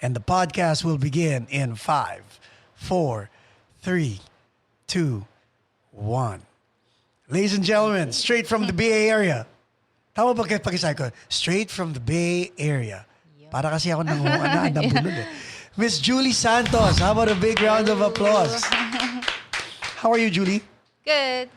And the podcast will begin in 5, 4, 3, 2, 1. Ladies and gentlemen, straight from the Bay Area. Tama ba kayo pag-isay ko? Straight from the Bay Area. Para kasi ako nabulol eh. Miss Julie Santos, how about a big round of applause? How are you, Julie? Good.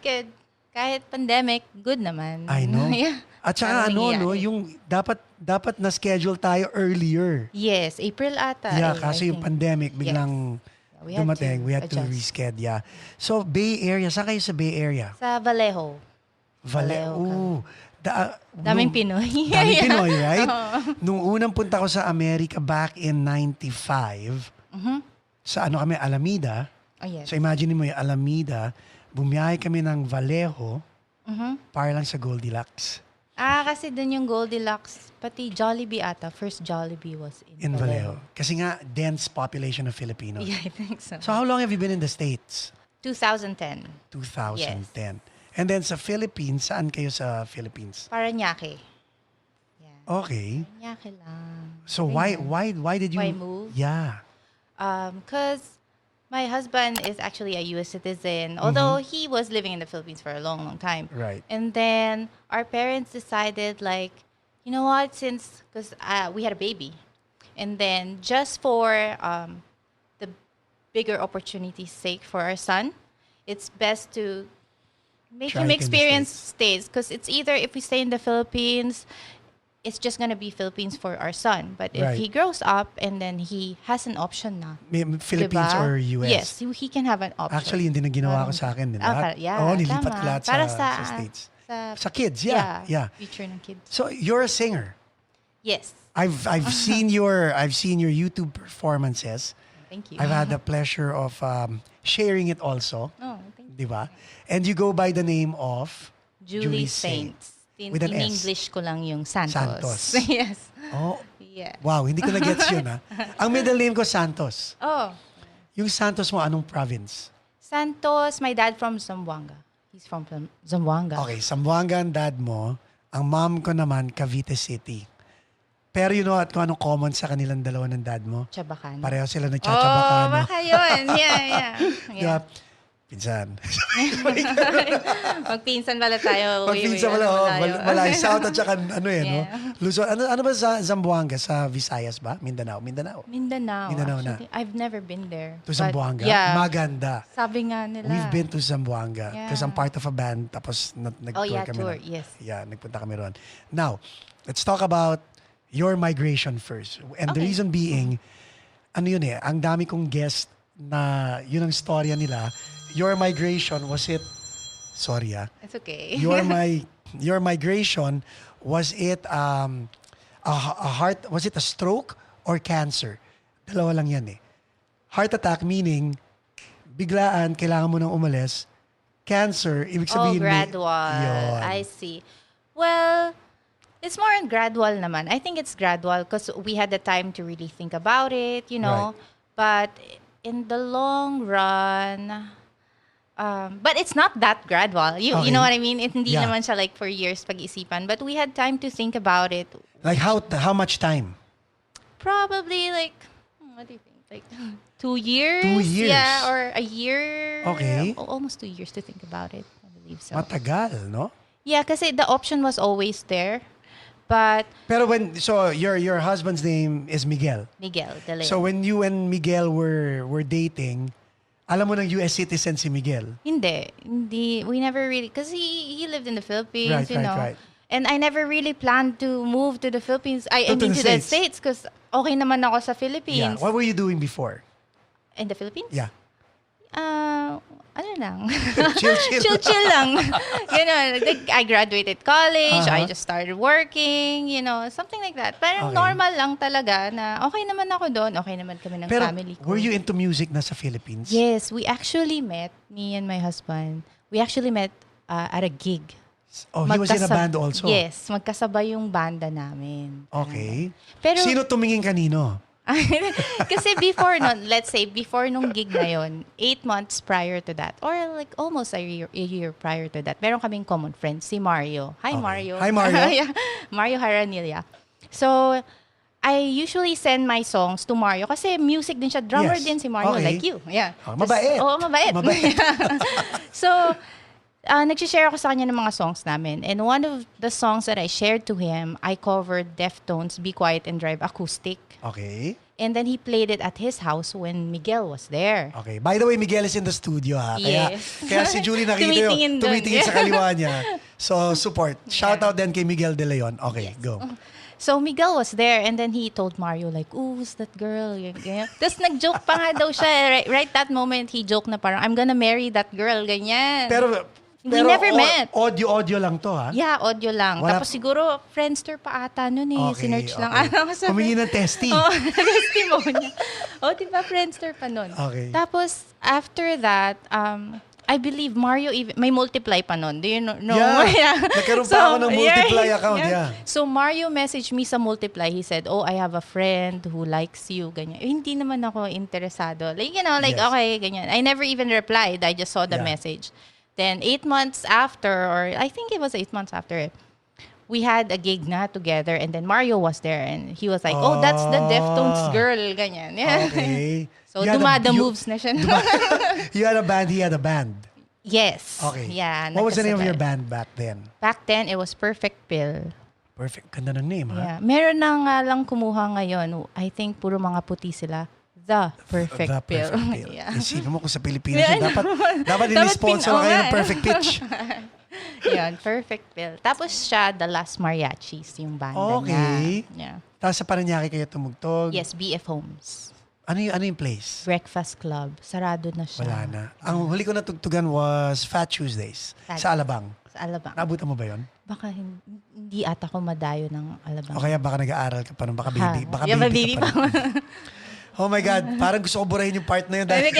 Kahit pandemic, good naman. I know. Yeah. At saka yung dapat na-schedule tayo earlier. Yes, April ata. Yeah, kasi yung pandemic biglang dumating. We had to adjust. reschedule. Yeah. So, Bay Area. Saan kayo sa Bay Area? Sa Vallejo. Vallejo. Daming Pinoy. Daming Pinoy, right? Nung unang punta ko sa Amerika back in 95, sa kami, Alameda. Oh, yes. So, imagine mo yung Alameda, bumiyahe kami ng Vallejo para lang sa Goldilocks. Kasi dun yung Goldilocks, pati Jollibee ata. First Jollibee was in Vallejo. Kasi nga, dense population of Filipinos. Yeah, I think so. So, how long have you been in the States? 2010. 2010. Yes. And then sa Philippines, saan kayo sa Philippines? Parañaque. Yeah. Okay. Parañaque lang. So why did you Why move? Yeah. Because my husband is actually a U.S. citizen, although he was living in the Philippines for a long, long time. Right. And then our parents decided, like, you know what, because we had a baby. And then just for the bigger opportunity's sake for our son, it's best to make him experience states. Because it's either if we stay in the Philippines, it's just going to be Philippines for our son. But if he grows up and then he has an option na. Philippines or US? Yes, he can have an option. Actually, yun din ang ginawa ko sa akin. Nilipat ko lahat para sa States. Sa kids, yeah. Future ng kids. So, you're a singer. Yes. I've seen your YouTube performances. Thank you. I've had the pleasure of sharing it also. Oh, thank you. Diba? And you go by the name of Julie Saints. With an S. In-English ko lang yung Santos. Santos. Yes. Oh. Yeah. Wow, hindi ko na-gets yun ha. Ang middle name ko, Santos. Oh. Yung Santos mo, anong province? Santos, my dad from Zamboanga. He's from Zamboanga. Okay, Zamboanga ang dad mo. Ang mom ko naman, Cavite City. Pero you know what, kung anong common sa kanilang dalawa ng dad mo? Chabacano. Pareho sila nagtsatsabakan. Oh, baka yun. Yeah. Diba? Pinsan. Magpinsan pala tayo. Magpinsan pala. Malay South at saka no? Luzon. Ano ba sa Zamboanga? Sa Visayas ba? Mindanao Mindanao na. I've never been there. To Zamboanga? Yeah. Maganda. Sabi nga nila. We've been to Zamboanga. Because I'm part of a band. Tapos nag-tour kami. Tour. Yes. Yeah, nagpunta kami ron. Now, let's talk about your migration first. And the reason being, ang dami kong guest na yun ang storya nila. Your migration, was it, sorry It's okay. Your migration, was it a heart, was it a stroke or cancer? Dalawa lang yan eh. Heart attack meaning, biglaan, kailangan mo nang umalis. Cancer, ibig sabihin gradual. I see. Well, it's more on gradual naman. I think it's gradual because we had the time to really think about it, you know. Right. But in the long run, but it's not that gradual. You know what I mean? Hindi naman siya like for years pag-isipan. But we had time to think about it. Like how much time? Probably like, what do you think? Like 2 years? 2 years? Yeah, or a year. Okay. Almost 2 years to think about it. I believe so. Matagal, no? Yeah, kasi the option was always there. But pero your husband's name is Miguel. Miguel De Leon. So when you and Miguel were dating, alam mo ng US citizen si Miguel? Hindi. We never really, because he lived in the Philippines, you know. Right. And I never really planned to move to the Philippines. I mean, to the States, because okay naman ako sa Philippines. Yeah. What were you doing before? In the Philippines? Yeah. Ano lang. Chill lang. You know, like, I graduated college, I just started working, you know, something like that. Parang normal lang talaga na okay naman ako doon, okay naman kami ng family ko. Were you into music na sa Philippines? Yes, we actually met, me and my husband, we actually met at a gig. Oh, he was in a band also? Yes, magkasabay yung banda namin. Okay. Pero, sino tumingin kanino? Kasi let's say, before nung gig na yon, 8 months prior to that, or like almost a year prior to that, meron kaming common friend, si Mario. Hi, Mario. Hi, Mario. Mario Haranilla. So, I usually send my songs to Mario kasi music din siya. Drummer Yes. din si Mario, Okay. like you. Yeah. Mabait. Oo, mabait. Mabait. So, nag-share ako sa kanya ng mga songs namin. And one of the songs that I shared to him, I covered Deftones, Be Quiet and Drive acoustic. Okay. And then he played it at his house when Miguel was there. Okay. By the way, Miguel is in the studio ha. Yes. Kaya si Julie nakita Tumitingin yun. dun. Tumitingin sa kaliwa niya. So, support. Shout out din kay Miguel De Leon. Okay, go. So Miguel was there and then he told Mario like, "Ooh, who's that girl?" Ganyan. Tapos nag-joke pa nga daw siya. Right that moment, he joked na parang, "I'm gonna marry that girl." Ganyan. Pero we never met. Audio lang to ha? Yeah, audio lang. Wala- Tapos siguro, Friendster pa ata nun eh. Sinerch lang. Humingi ng testy. Oh, testimony. Oh, diba, Friendster pa nun. Okay. Tapos, after that, I believe Mario even, may multiply pa nun. Do you know? Yeah. Nagkaroon pa ako ng multiply account. Yeah. So, Mario messaged me sa multiply. He said, "Oh, I have a friend who likes you." Ganyan. Hindi naman ako interesado. Like, Yes. okay, ganyan. I never even replied. I just saw the Yeah. message. Then, 8 months after, or I think it was 8 months after, we had a gig na together and then Mario was there and he was like, "Oh, that's the Deftones girl." Ganyan. Yeah. Okay. So, You had a- moves na siya. You had a band, he had a band. Yes. Okay. Yeah. What was the name of your nagkasabay. band back then? Back then, it was Perfect Pill. Perfect. Ganda ng name, ha? Yeah. Meron na nga lang kumuha ngayon. I think puro mga puti sila. The Perfect The Pill. Perfect Pill. Yeah. Isipin mo kung sa Pilipinas Yeah, yun, dapat Dapat ini-sponsor kayo ng nga. Perfect Pitch. Yan, Perfect Pill. Tapos siya, The Last Mariachis, yung banda Okay. niya. Yeah. Tapos sa Paranaque kayo tumugtog. Yes, BF Homes. Ano yung place? Breakfast Club. Sarado na siya. Wala na. Ang huli ko natugtugan was Fat Tuesdays Fat sa Alabang. Sa Alabang. Nabutan mo ba yun? Baka hindi ata ko madayo ng Alabang. O kaya baka nag-aaral ka pa nun. Baka baby. Baka Yeah, baby ka pa. nun. Oh my God. Parang gusto ko burahin yung part na yun. Dahil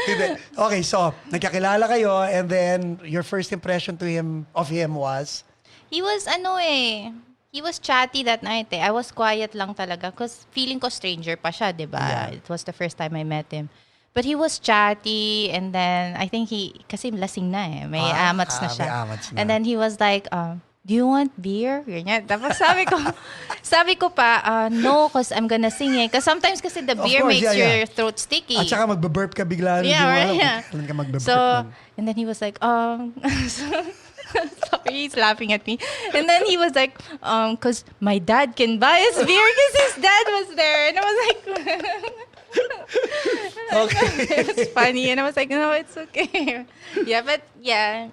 Hindi. Okay, so, nagkakilala kayo and then your first impression of him was? He was he was chatty that night eh. I was quiet lang talaga because feeling ko stranger pa siya, di ba? Yeah. It was the first time I met him. But he was chatty and then I think kasi lasing na eh. May amats na siya. May amats na. And then he was like, "Do you want beer?" Ganyan. Tapos sabi ko pa, "No, because I'm gonna sing eh." Because sometimes kasi the Of beer course, makes yeah. your throat sticky. At saka magbe-burp ka bigla. Yeah, Hindi mo right, alam yeah. kung kailan ka magbe-burp. So, nun. and then he was like, sorry, he's laughing at me. And then he was like, because my dad can buy us beer because his dad was there. And I was like, Okay. it's funny. And I was like, no, it's okay. Yeah, but yeah,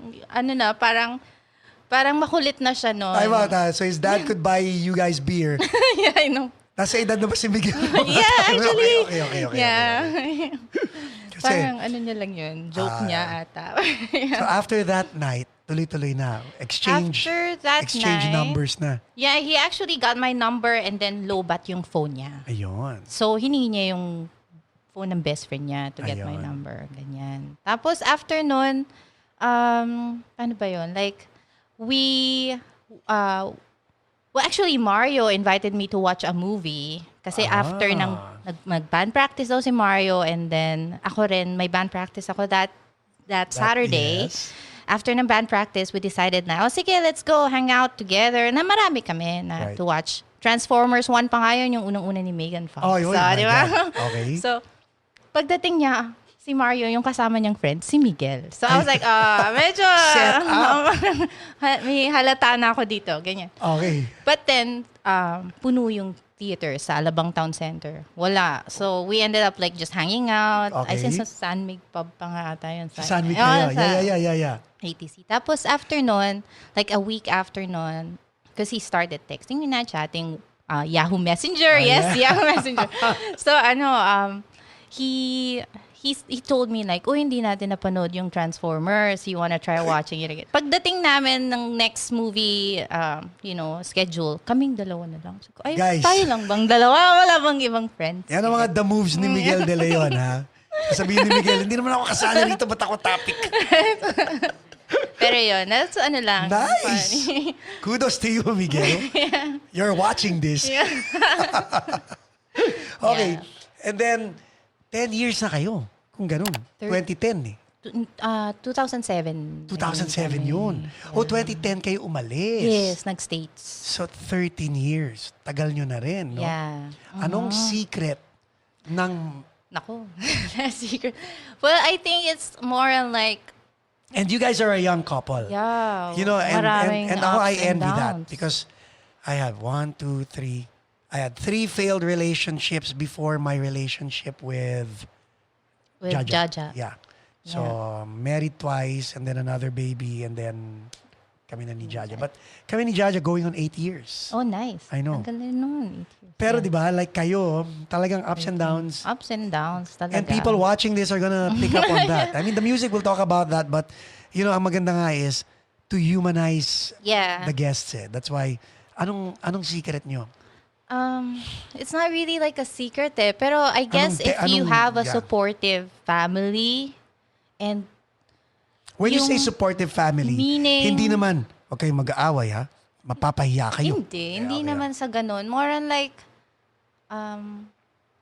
parang makulit na siya no. Time out, ha? So his dad could buy you guys beer. Yeah, I know. Nasa edad na ba si Miguel? Yeah, actually. Okay. Yeah. Kasi, Parang niya lang yun. Joke niya ata. so after that night, tuloy-tuloy na. Exchange night, numbers na. Yeah, he actually got my number and then low-bat yung phone niya. Ayun. So, hiningi niya yung phone ng best friend niya to get my Ayun. number. Ganyan. Tapos, after nun, ano ba yun? Like, actually, Mario invited me to watch a movie. Kasi after mag-band practice daw si Mario and then ako rin, may band practice ako that Saturday. Yes. After ng band practice, we decided na, sige, let's go hang out together. Na marami kami na Right. to watch. Transformers 1 pa nga yun, yung unang-una ni Megan Fox. Oh, yun. So, My di ba? God. Okay. So, pagdating niya, si Mario, yung kasama niyang friend, si Miguel. So, I was like, medyo, Set up. may halata na ako dito, ganyan. Okay. But then, puno yung theater sa Alabang Town Center. Wala. So, we ended up like just hanging out. I Okay. think sa San Mig Pub pa nga ata yun. Sa San Miguel kayo. Yeah. ATC. Tapos after nun, like a week after nun, because he started texting me na, chatting Yahoo Messenger. Yes, yeah. Yahoo Messenger. So he told me like, hindi natin napanood yung Transformers. You wanna try watching it again? Pagdating namin ng next movie, schedule, kaming dalawa na lang. So, Guys. tayo lang bang dalawa? Wala bang ibang friends? Yan ang mga the moves ni Miguel De Leon, ha? Sabihin ni Miguel, hindi naman ako kasali rito, ba't ako topic? Pero yun, that's lang. Nice! Funny. Kudos to you, Miguel. You're watching this. Yeah. Okay. Yeah. And then, 10 years na kayo. Kung ganun. 2010 eh. 2007. 2007 yun. Yeah. 2010 kayo umalis. Yes, nag-States. So 13 years. Tagal nyo na rin, no? Yeah. Anong secret ng... Nako. Secret. Well, I think it's more on like, And you guys are a young couple. yeah. You know, maraming and ako, I ups and envy that downs. because I have 3 failed relationships before my relationship with Jaja. Yeah. So, married twice and then another baby and then kami na ni Jaja. But kami ni Jaja going on 8 years. Oh, nice. I know. Ang galing nun. Pero di ba, like kayo, talagang ups and downs. Ups and downs talaga. And people watching this are gonna pick up on that. I mean, the music will talk about that, but you know, ang maganda nga is to humanize Yeah. the guests. That's why, anong secret nyo? It's not really like a secret pero I guess if you have a supportive family and When you yung say supportive family, meaning- hindi naman, okay, mag-aaway ha? Mapapahiya kayo. hindi naman sa ganun. More on like,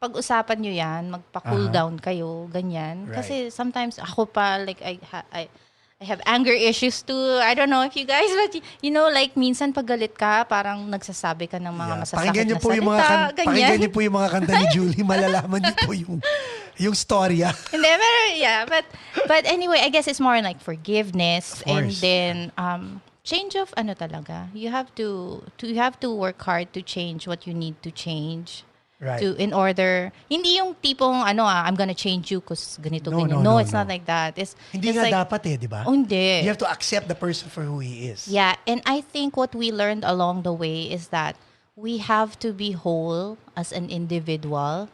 pag-usapan nyo yan, magpa-cool down kayo, ganyan. Right. Kasi sometimes ako pa, like, I have anger issues too. I don't know if you guys, but you know, like, minsan pag galit ka, parang nagsasabi ka ng mga masasakit Pakinggan niyo na po yung mga salita, ganyan. pakinggan niyo po yung mga kanta ni Julie, malalaman niyo po yung storya. Hindi, pero yeah, but anyway, I guess it's more like forgiveness Of and course. then change of ano talaga. You have to work hard to change what you need to change. Right. In order, hindi yung tipong I'm gonna change you because ganito No, ganyan. no, No, it's no. not like that. Hindi it's nga like, dapat di ba? Oh, hindi. You have to accept the person for who he is. Yeah, and I think what we learned along the way is that we have to be whole as an individual.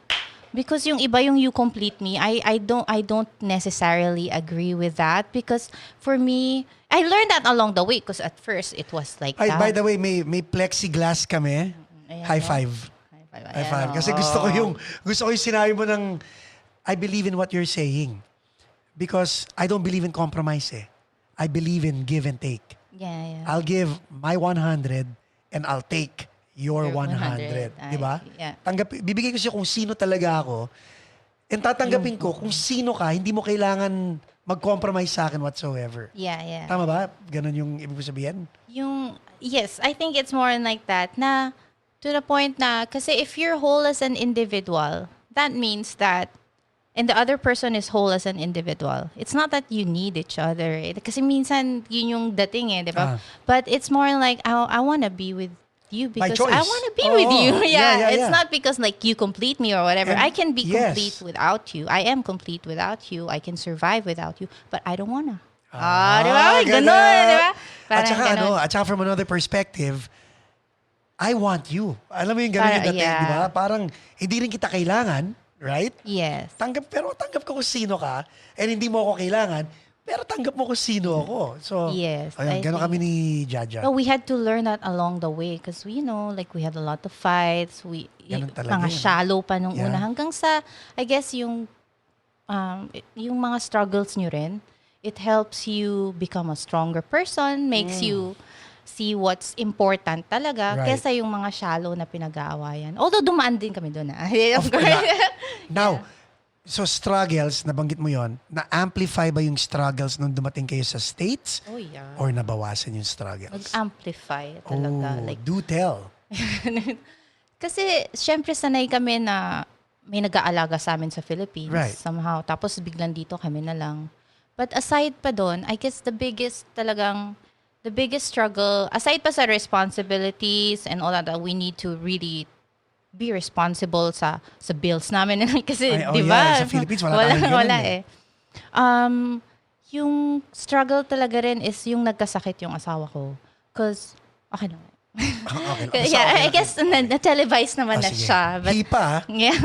Because yung iba yung you complete me, I don't necessarily agree with that because for me, I learned that along the way because at first it was like Ay, that. by the way, may plexiglass kami. Ayan, High no? five. High five. Kasi gusto ko yung sinabi mo ng I believe in what you're saying. Because I don't believe in compromise eh. I believe in give and take. Yeah. I'll give my 100 and I'll take your 100. Di ba? Yeah. Bibigay ko siya kung sino talaga ako. And tatanggapin ko kung sino ka, hindi mo kailangan mag-compromise sa akin whatsoever. Yeah. Tama ba? Ganun yung ibig ko sabihin? Yes, I think it's more like that na to the point na kasi if you're whole as an individual, that means that and the other person is whole as an individual. It's not that you need each other. Kasi minsan yun yung dating di ba? But it's more like I want to be with you because I want to be with you. Yeah. It's not because like you complete me or whatever. And I can be yes. complete without you. I am complete without you. I can survive without you. But I don't wanna. Di ba? Ganun, di ba? At saka ganun. at saka from another perspective, I want you. Alam mo yung ganun yung dating, di ba? Parang hindi rin kita kailangan, right? Yes. Tanggap ko kung sino ka, and hindi mo ako kailangan, pero tanggap mo kung sino ako. So, Yes, ayun, I gano'n think- kami ni Jaja. No, we had to learn that along the way because like we had a lot of fights. Ganun talaga Mga yun. shallow pa nung Yeah. una hanggang sa I guess yung mga struggles nyo rin, it helps you become a stronger person, makes you see what's important talaga Right. kesa yung mga shallow na pinag-aawayan. Although dumaan din kami doon. Of course. Now, so struggles, nabanggit mo yon, na-amplify ba yung struggles nung dumating kayo sa States? Oh yeah. Or nabawasan yung struggles? Nag-amplify talaga. Oh, Like, do tell. kasi, syempre, sanay kami na may nag-aalaga sa amin sa Philippines. Right. Somehow. Tapos, biglang dito kami na lang. But aside pa doon, I guess the biggest struggle, aside pa sa responsibilities and all that we need to really be responsible sa bills namin. Kasi, Ay, di yeah, ba? sa Philippines, wala tayong ganun wala eh. Yung struggle talaga rin is yung nagkasakit yung asawa ko. Because, okay lang. Okay. Yeah, I guess na-televise naman na sige. siya. But, Hipa. yeah.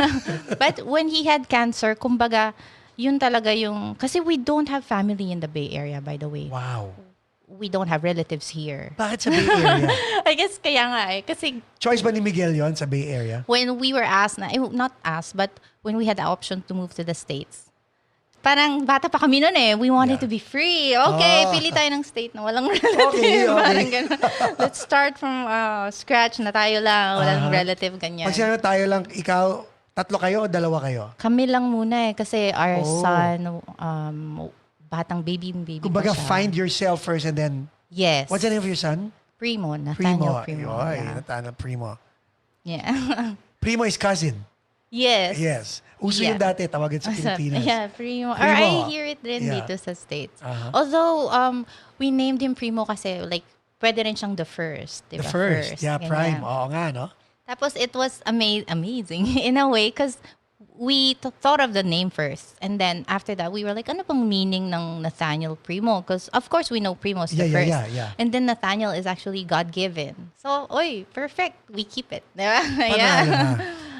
But when he had cancer, kumbaga, yun talaga yung... Kasi we don't have family in the Bay Area, by the way. Wow. We don't have relatives here. Bakit sa Bay Area? I guess kaya nga Kasi Choice ba ni Miguel yon sa Bay Area? when we were asked not asked, but when we had the option to move to the States, parang bata pa kami noon we wanted to be free. Okay, pili tayo ng state na walang relative. Okay. Parang ganun. Let's start from scratch na tayo lang. Walang relative, ganyan. Pag sinabi tayo lang, ikaw, 3 kayo o 2 kayo? Kami lang muna kasi our Oh. son batang baby Kumbaga, pa siya. find yourself first and then, Yes. what's the name of your son? Primo, Nathaniel Primo. Ay, Yeah. Nathaniel Primo. Yeah. Primo is cousin. Yes. Yes. Uso Yeah. yung dati, tawagan sa Pilipinas. Yeah, Primo. Or Primo. I hear it rin Yeah. dito sa States. Uh-huh. Although, we named him Primo kasi like, pwede rin siyang the first. The Diba? first. Yeah, ganyan. prime. Oo nga, no? Tapos it was amazing in a way because we thought of the name first. And then after that, we were like, ano bang meaning ng Nathaniel Primo? Because of course we know Primo is the first. Yeah. And then Nathaniel is actually God-given. So, oy, perfect. We keep it. Diba? Panalo na.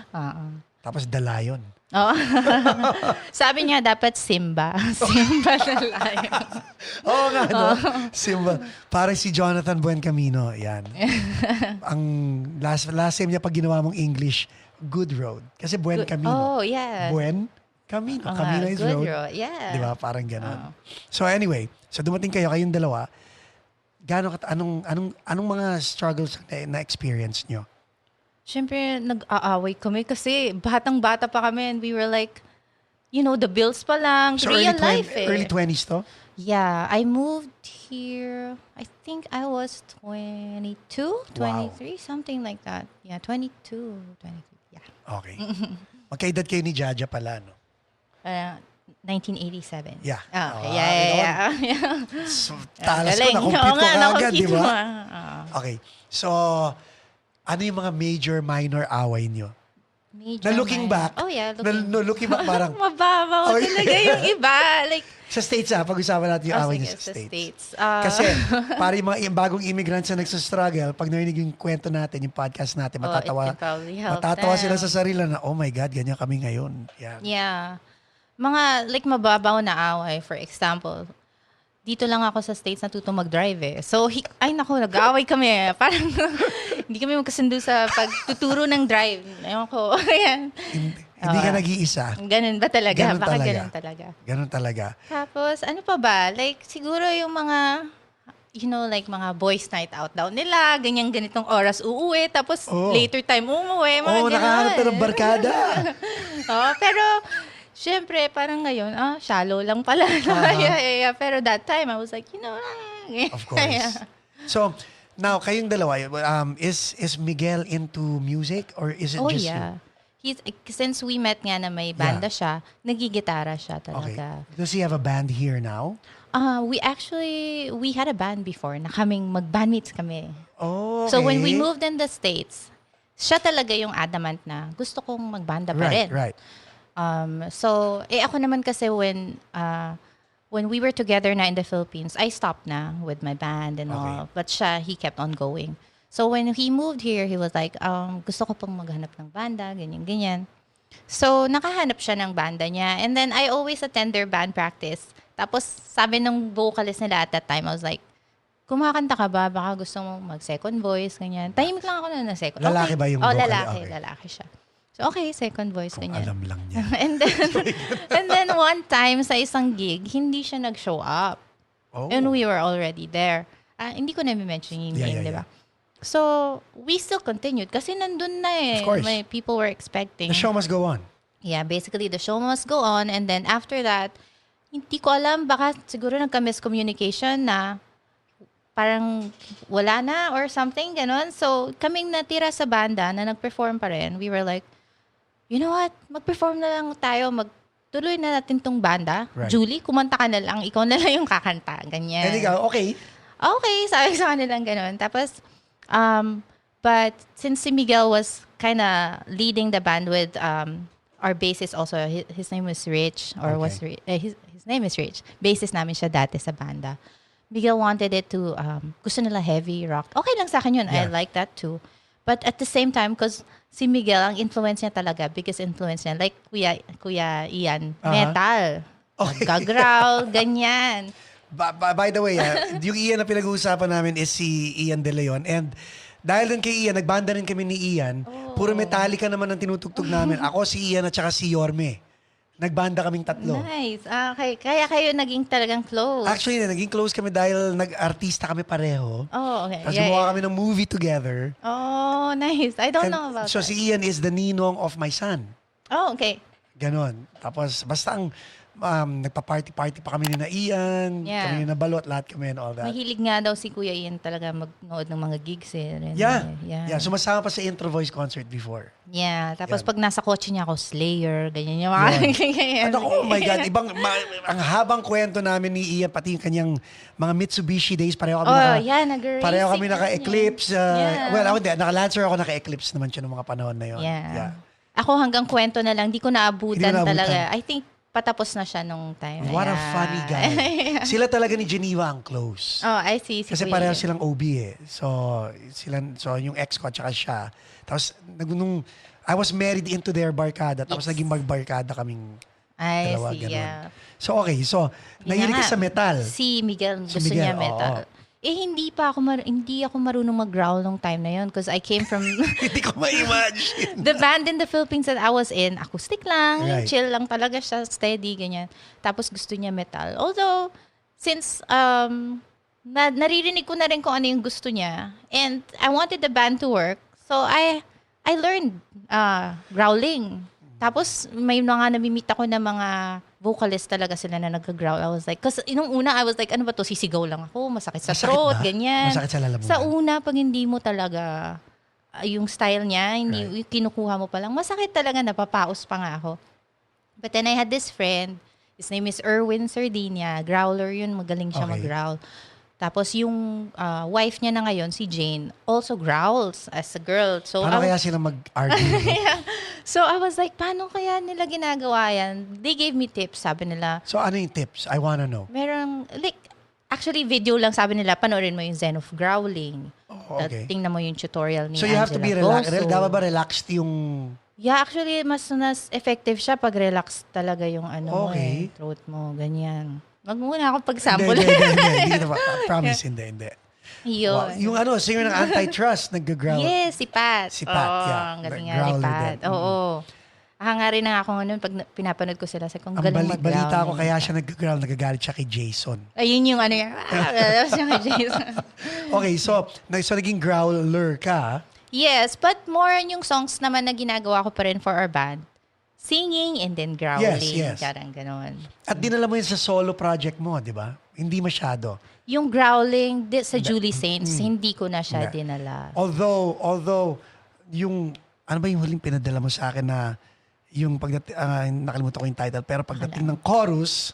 Uh-uh. Tapos dalayon. Oh. Sabi niya, dapat Simba. Simba na lion. Oo nga, no? Simba. Parang si Jonathan Buencamino. Yan. Ang last time niya pag ginawa mong English, Good Road. Kasi Buencamino. Oh, yeah. Buen Camino. Camino is good road. Yeah. Di ba? Parang ganon. So anyway, so dumating kayong dalawa. Anong mga struggles na experience nyo? Siyempre, nag-aaway kami kasi batang-bata pa kami and we were like, the bills pa lang, So real life early 20s to? Yeah, I moved here, I think I was 22, 23, something like that. Yeah, 22, 23, yeah. Okay. Magkaedad kayo ni Jaja pala, no? 1987. Yeah. Okay, yeah. So, talas ko, Galing. na-complete Oo ko nga, kaagad, di ba? Okay. So, ano yung mga major, minor away nyo? Major Na looking minor. back, Oh yeah, looking back parang, mababaw Oh, talaga yung iba. Like, sa States pag-usapan natin yung away niyo sige, sa States. Kasi, Para yung mga bagong immigrants na nagsastruggle, pag narinig yung kwento natin, yung podcast natin, it can probably help matatawa sila them. sa sarili na, oh my God, ganyan kami ngayon. Yan. Yeah. Mga like mababaw na away, for example, dito lang ako sa States natutong mag-drive eh. So, nag-away kami. Parang hindi kami magkasundo sa pagtuturo ng drive. Ewan ko. Ayan. Hindi ka nag-iisa. Ganun ba talaga? Ganun Baka talaga. ganun talaga. Ganun talaga. Tapos, ano pa ba? Like, siguro yung mga, like mga boys night out daw nila, ganitong oras uuwi, tapos later time umuwi, mga ganun. Nakahanap na ng barkada. Pero, syempre, parang ngayon, shallow lang pala. Yeah. Pero that time, I was like, Of course. So, now, kayong dalawa, is Miguel into music or is it just you? Since we met nga na may banda siya, nagigitara siya talaga. Okay. Does he have a band here now? We had a band before na kaming mag-bandmates kami. Oh, okay. So when we moved in the States, siya talaga yung adamant na gusto kong magbanda pa rin. Right. So, ako naman kasi when we were together na in the Philippines, I stopped na with my band and all. But he kept on going. So when he moved here, he was like, gusto ko pong maghanap ng banda, ganyan. So nakahanap siya ng banda niya. And then I always attend their band practice. Tapos sabi ng vocalist nila at that time, I was like, kumakanta ka ba? Baka gusto mo mag-second voice, ganyan. Tahimik lang ako na second. Lalaki ba yung vocal? Lalaki siya. So okay, second voice, Kung ganyan. alam lang niya. and then one time sa isang gig, hindi siya nag-show up. Oh. And we were already there. Hindi ko na mention yung name, di ba? So, we still continued kasi nandun na eh. Of course. May people were expecting. The show must go on. Yeah, basically the show must go on and then after that, hindi ko alam, baka siguro nagka-miscommunication na parang wala na or something, ganon. So, kaming natira sa banda na nag-perform pa rin, we were like, you know what, mag-perform na lang tayo, tuloy na natin tong banda. Right. Julie, kumanta ka na lang, ikaw na lang yung kakanta, ganyan. And ikaw, okay. Okay, sabi sa kanilang ganon. Tapos, but since si Miguel was kind of leading the band with our bassist also, his name was Rich, or his name is Rich. Bassist namin siya dati sa banda. Miguel wanted it to, gusto nila heavy rock. Okay lang sa akin yun. Yeah. I like that too. But at the same time, because si Miguel, ang influence niya talaga, biggest influence niya, like Kuya Ian, metal. Okay. Gagraw, ganyan. By the way, yung Ian na pinag-uusapan namin is si Ian De Leon. And dahil din kay Ian, nagbanda rin kami ni Ian. Puro Metallica naman ang tinutugtog namin. Ako, si Ian at saka si Yorme. Nagbanda kaming tatlo. Nice. Okay. Kaya kayo naging talagang close. Actually, naging close kami dahil nag-artista kami pareho. Oh, okay. Tapos gumawa kami ng movie together. Oh, nice. I don't And know about so that. si Ian is the ninong of my son. Oh, okay. Ganon. Tapos, basta ang nagpa-party-party pa kami ni na Ian, Yeah. kami ni na Balot, lahat kami and all that. Mahilig nga daw si Kuya Ian talaga magnood ng mga gigs eh. And, Yeah, sumasama pa sa Intro Voice concert before. Yeah, tapos Yan. pag nasa kotse niya ako, Slayer, ganyan yung mga ganyan. Oh my God, ang habang kwento namin ni Ian, pati yung kanyang mga Mitsubishi days, pareho kami pareho kami naka-Eclipse. Well, ako din, naka-Lancer ako, naka-Eclipse naman siya noong mga panahon na yun. Yeah. Ako hanggang kwento na lang, di ko naabutan Hindi ko naabutan. talaga. I think patapos na siya nung time. What a funny guy. Sila talaga ni Geneva ang close. Oh, I see. Kasi pareho silang OB eh. So yung ex ko at saka siya. Tapos, nung I was married into their barkada. Tapos naging magbarkada kaming dalawa. See, ganun. yeah. So, okay. So, nahilig ka sa metal. Si Miguel, Si gusto Miguel, niya metal. Hindi ako marunong mag-growl nung time na yun because I came from Hindi ko ma-imagine. the band in the Philippines that I was in. Acoustic lang, Right. chill lang talaga siya, steady, ganyan. Tapos gusto niya metal. Although, since naririnig ko na rin kung ano yung gusto niya and I wanted the band to work, so I learned growling. Tapos may mga namimit ako na mga vocalist talaga sila na nag-growl. I was like, kasi nung una, I was like, ano ba to? Sisigaw lang ako, masakit sa throat, ganyan. Masakit sa lalamunan. Sa una, pag hindi mo talaga yung style niya, hindi kinukuha mo pa lang, masakit talaga, napapaos pa nga ako. But then I had this friend, his name is Erwin Sardinia, growler yun, magaling siya mag-growl. Tapos yung wife niya na ngayon, si Jane, also growls as a girl. So Paano kaya sila mag-argue? So I was like, paano kaya nila ginagawa yan? They gave me tips, sabi nila. So ano yung tips? I wanna know. Merong, actually video lang sabi nila, panoorin mo yung Zen of Growling. Okay. Tingnan mo yung tutorial ni So you have to be Angela relaxed. Goso. Dapat ba relaxed yung... Yeah, actually, mas effective siya pag relax talaga yung mo throat mo, ganyan. Wag muna ako pag-sample. Hindi na promise, hindi. Yun. Wow. Yung singer ng Antitrust, nag-growl. Yes, si Pat. Si Pat, yeah. Ang galing nga ni Growler Pat. din. Oo. Nga rin na ako ngayon pag pinapanood ko sila. Kung Ang galing mag-growl. balita ko kaya siya nag-growl, nagagalit siya kay Jason. Ayun yung yan. Siya kay Jason. Okay, so naging growler ka. Yes, but more yung songs naman na ginagawa ko pa rin for our band. Singing and then growling. Yes. Parang ganon. At dinala mo yun sa solo project mo, di ba? Hindi masyado. Yung growling sa Julie Saints, hindi ko na siya dinala. Although, yung, ano ba yung huling pinadala mo sa akin na yung nakalimutan ko yung title, pero pagdating ng chorus,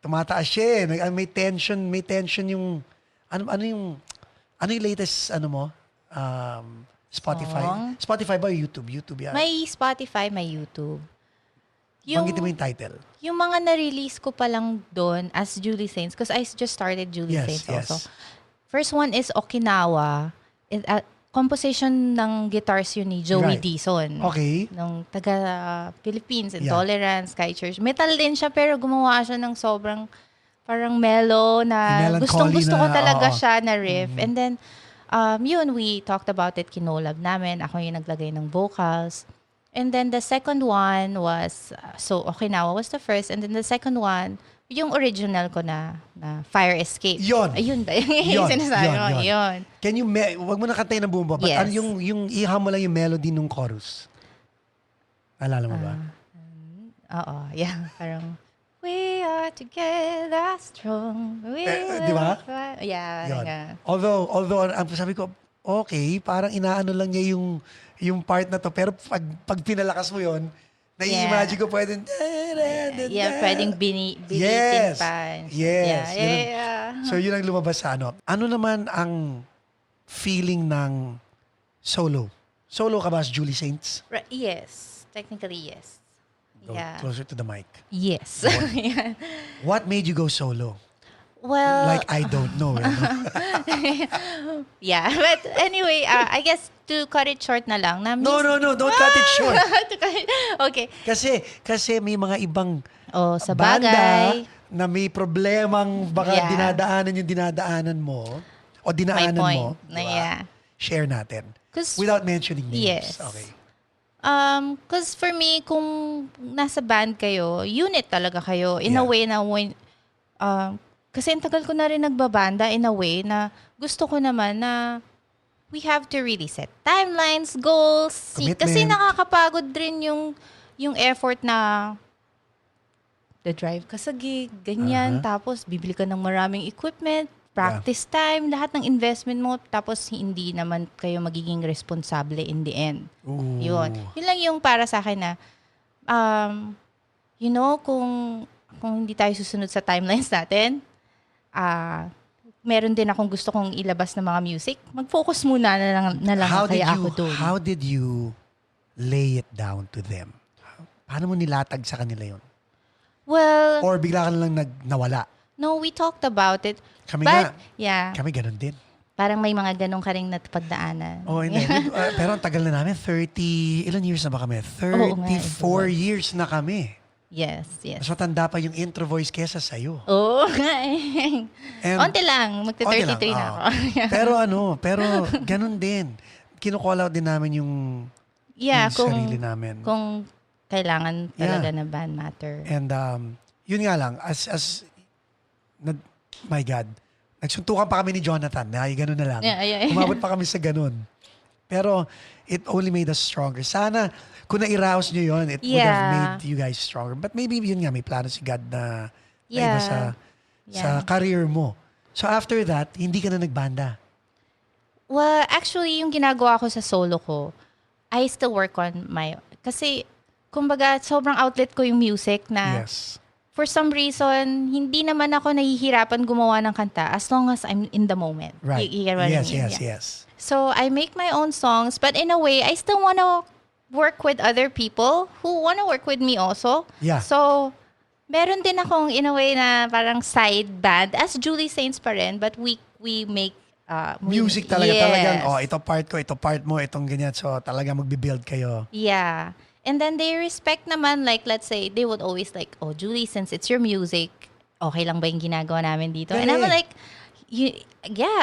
tumataas siya eh. May tension yung, ano yung latest, mo? Spotify. Song? Spotify ba o YouTube? YouTube yan. May Spotify, may YouTube. Banggitin mo yung title. Yung mga na-release ko pa lang doon as Julie Saints, because I just started Julie Saints also. First one is Okinawa. Composition ng guitars yun ni Joey Dizon. Okay. Nung taga Philippines, Intolerance, Sky Church. Metal din siya, pero gumawa siya ng sobrang parang mellow na gustong-gusto ko talaga siya na riff. And then, yun, we talked about it, kinolab namin. Ako yung naglagay ng vocals. And then the second one was, so Okinawa was the first. And then the second one, yung original ko na Fire Escape. Yun. Ayun ba? Yung sinasabi mo. Yun. Can you, wag mo na kantayin ng buong ba? Yes. Yung iham mo lang yung melody nung chorus. Alala mo ba? Oo. Yeah. Parang, we are together strong. Di ba? Yeah. Yun. Yeah. Although, ang sabi ko, okay, parang inaano lang niya yung part na to. Pero pag pinalakas mo yun, nai-imagine ko pwedeng... Yeah, pwedeng binitin pa. Yes. Yeah. So, yun ang lumabas sa ano. Ano naman ang feeling ng solo? Solo ka ba as Julie Saints? Yes. Technically, yes. Go Yeah. closer to the mic. Yes. Yeah. What made you go solo? Well, Like, I don't know. yeah. But anyway, I guess to cut it short na lang. No. Don't cut it short. Okay. Kasi may mga ibang Sa banda bagay. na may problemang baka dinadaanan mo o dinaanan mo. Na, Diba? yeah. Share natin. Cause, Without mentioning names. Yes. Okay. Because for me, kung nasa band kayo, unit talaga kayo. In a way na when... kasi ang tagal ko na rin nagbabanda in a way na gusto ko naman na we have to really set timelines, goals. Commitment. Kasi nakakapagod rin yung yung effort na drive ka sa gig, ganyan, tapos bibili ka ng maraming equipment, practice time, lahat ng investment mo, tapos hindi naman kayo magiging responsable in the end. Ooh. Yun lang yung para sa akin na, kung hindi tayo susunod sa timelines natin, meron din akong gusto kong ilabas na mga music, mag-focus muna na lang ako doon. How did you lay it down to them? Paano mo nilatag sa kanila yun? Well, or bigla ka lang nawala? No, we talked about it. Kami Kami ganun din. Parang may mga ganun ka rin napagdaanan. Oh, hindi. Pero ang tagal na namin, ilan years na ba kami? 34 years na kami. Yes. Mas matanda pa yung intro voice kesa sa'yo. Oo. Onti lang. Magta-33 na ako. pero ganun din. Kinu-call out din namin yung sarili namin. Kung kailangan talaga na band matter. And yun nga lang, my God, nagsuntukan pa kami ni Jonathan. Gano'n na lang. Yeah. Umabot pa kami sa ganun. Pero it only made us stronger. Sana, kung na-arouse nyo yun, it would have made you guys stronger. But maybe yun nga, may plano si God na iba sa career mo. So after that, hindi ka na nagbanda? Well, actually, yung ginagawa ko sa solo ko, I still work on kasi, kumbaga, sobrang outlet ko yung music na for some reason, hindi naman ako nahihirapan gumawa ng kanta as long as I'm in the moment. Right. You get what I mean? Yes. So, I make my own songs, but in a way, I still want to work with other people who want to work with me also. Yeah. So, meron din akong in a way na parang side band as Julie Saints pa rin, but we make music talaga. Talagang, ito part ko, ito part mo, itong ganyan. So, talagang magbibuild kayo. Yeah. And then they respect naman, like, let's say, they would always like, Julie, since it's your music, okay lang ba yung ginagawa namin dito? And I'm like,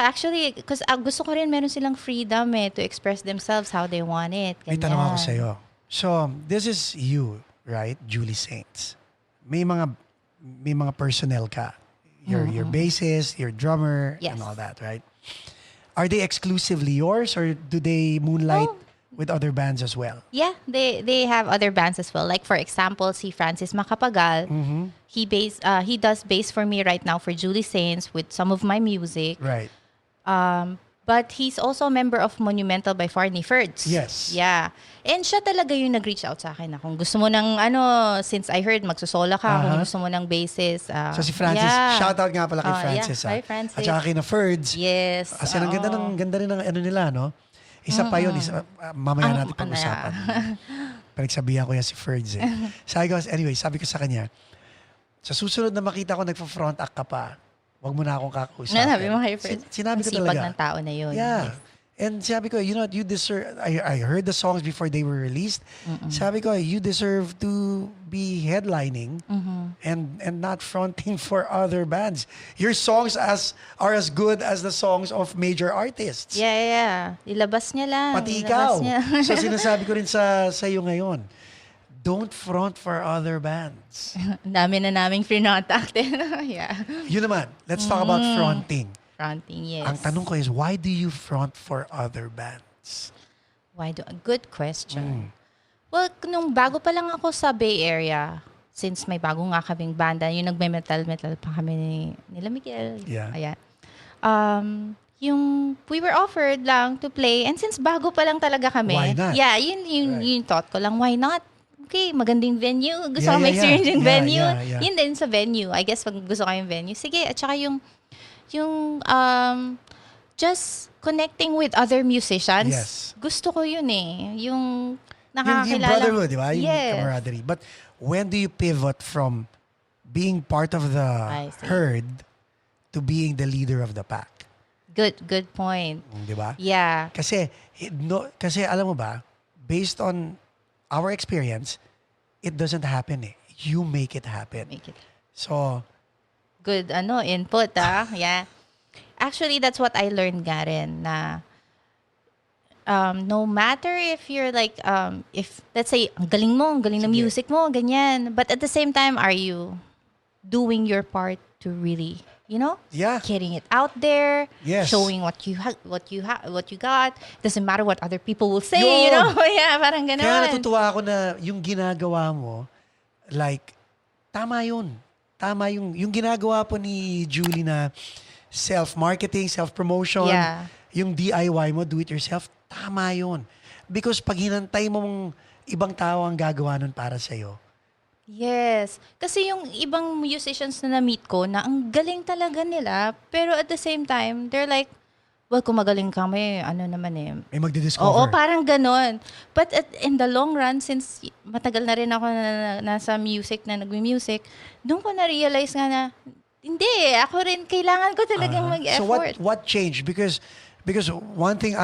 actually, because gusto ko rin meron silang freedom to express themselves how they want it. Ganyan. May tanong ako sa'yo. So, this is you, right? Julie Saints. May mga personnel ka. Your bassist, your drummer, and all that, right? Are they exclusively yours or do they moonlight with other bands as well? Yeah, they have other bands as well. Like for example, si Francis Macapagal, he does bass for me right now for Julie Saints with some of my music. Right. But he's also a member of Monumental by Farney Ferds. Yes. Yeah. And siya talaga yung nag-reach out sa akin na kung gusto mo ng since I heard magsusola ka, kung gusto mo ng bassist. So si Francis, shout out nga pala kay Francis. Hi, Francis. At saka kay na Ferds. Yes. Kasi ang ganda rin ng nila, no? Isa pa yun, mamaya natin pag-usapan. Pinagsabihan ko yan si Ferds sabi ko sa kanya, sa susunod na makita ko nagpa-front act ka pa, wag mo na akong kakausapin. Sinabi mo kay Ferds. Sinabi ko talaga. Sipag ng tao na yun. Yeah. Yes. And sabi ko, you know what, you deserve, I heard the songs before they were released. Sabi ko, you deserve to be headlining and not fronting for other bands. Your songs are as good as the songs of major artists. Yeah. Ilabas niya lang. Pati ikaw. So sinasabi ko rin sa iyo ngayon, don't front for other bands. Dami na naming free-contact. Yeah. Yun naman, let's talk about fronting. Fronting, yes. Ang tanong ko is, why do you front for other bands? Good question. Well, nung bago pa lang ako sa Bay Area, since may bago nga kaming banda, yung nagme-metal pa kami nila Miguel. Yeah. Ayan. We were offered lang to play, and since bago pa lang talaga kami, why not? Yeah, yung thought ko lang, why not? Okay, magandang venue. Gusto ko ma-experience yung venue. Yeah. Yun din sa venue. I guess pag gusto ko yung venue, sige. At saka yung just connecting with other musicians. Yes. Gusto ko yun yung nakakakilala. Yung brotherhood, di ba? Yung yes. camaraderie. But when do you pivot from being part of the herd to being the leader of the pack? Good point. Di ba? Yeah. Kasi alam mo ba, based on our experience, it doesn't happen. You make it happen. So, good input, yeah. Actually, that's what I learned nga rin na no matter if you're like, if let's say, ang galing ng music mo, ganyan. But at the same time, are you doing your part to really Yeah. getting it out there, Yes. showing what you got. Doesn't matter what other people will say, Yun. Yeah, parang ganon. Kaya natutuwa ako na yung ginagawa mo, like, tama yun. Tama yung ginagawa po ni Julie na self-marketing, self-promotion, Yeah. yung DIY mo, do it yourself, tama yun. Because pag hinantay mong ibang tao ang gagawa nun para sa'yo. Yes. Kasi yung ibang musicians na na-meet ko, na ang galing talaga nila, pero at the same time, they're like, well, kung magaling ka, may ano naman May magdi-discover. Oo, parang ganon. But in the long run, since matagal na rin ako na nasa music, na nagmi-music, doon ko na-realize nga na, hindi, ako rin, kailangan ko talagang mag-effort. So what changed? Because one thing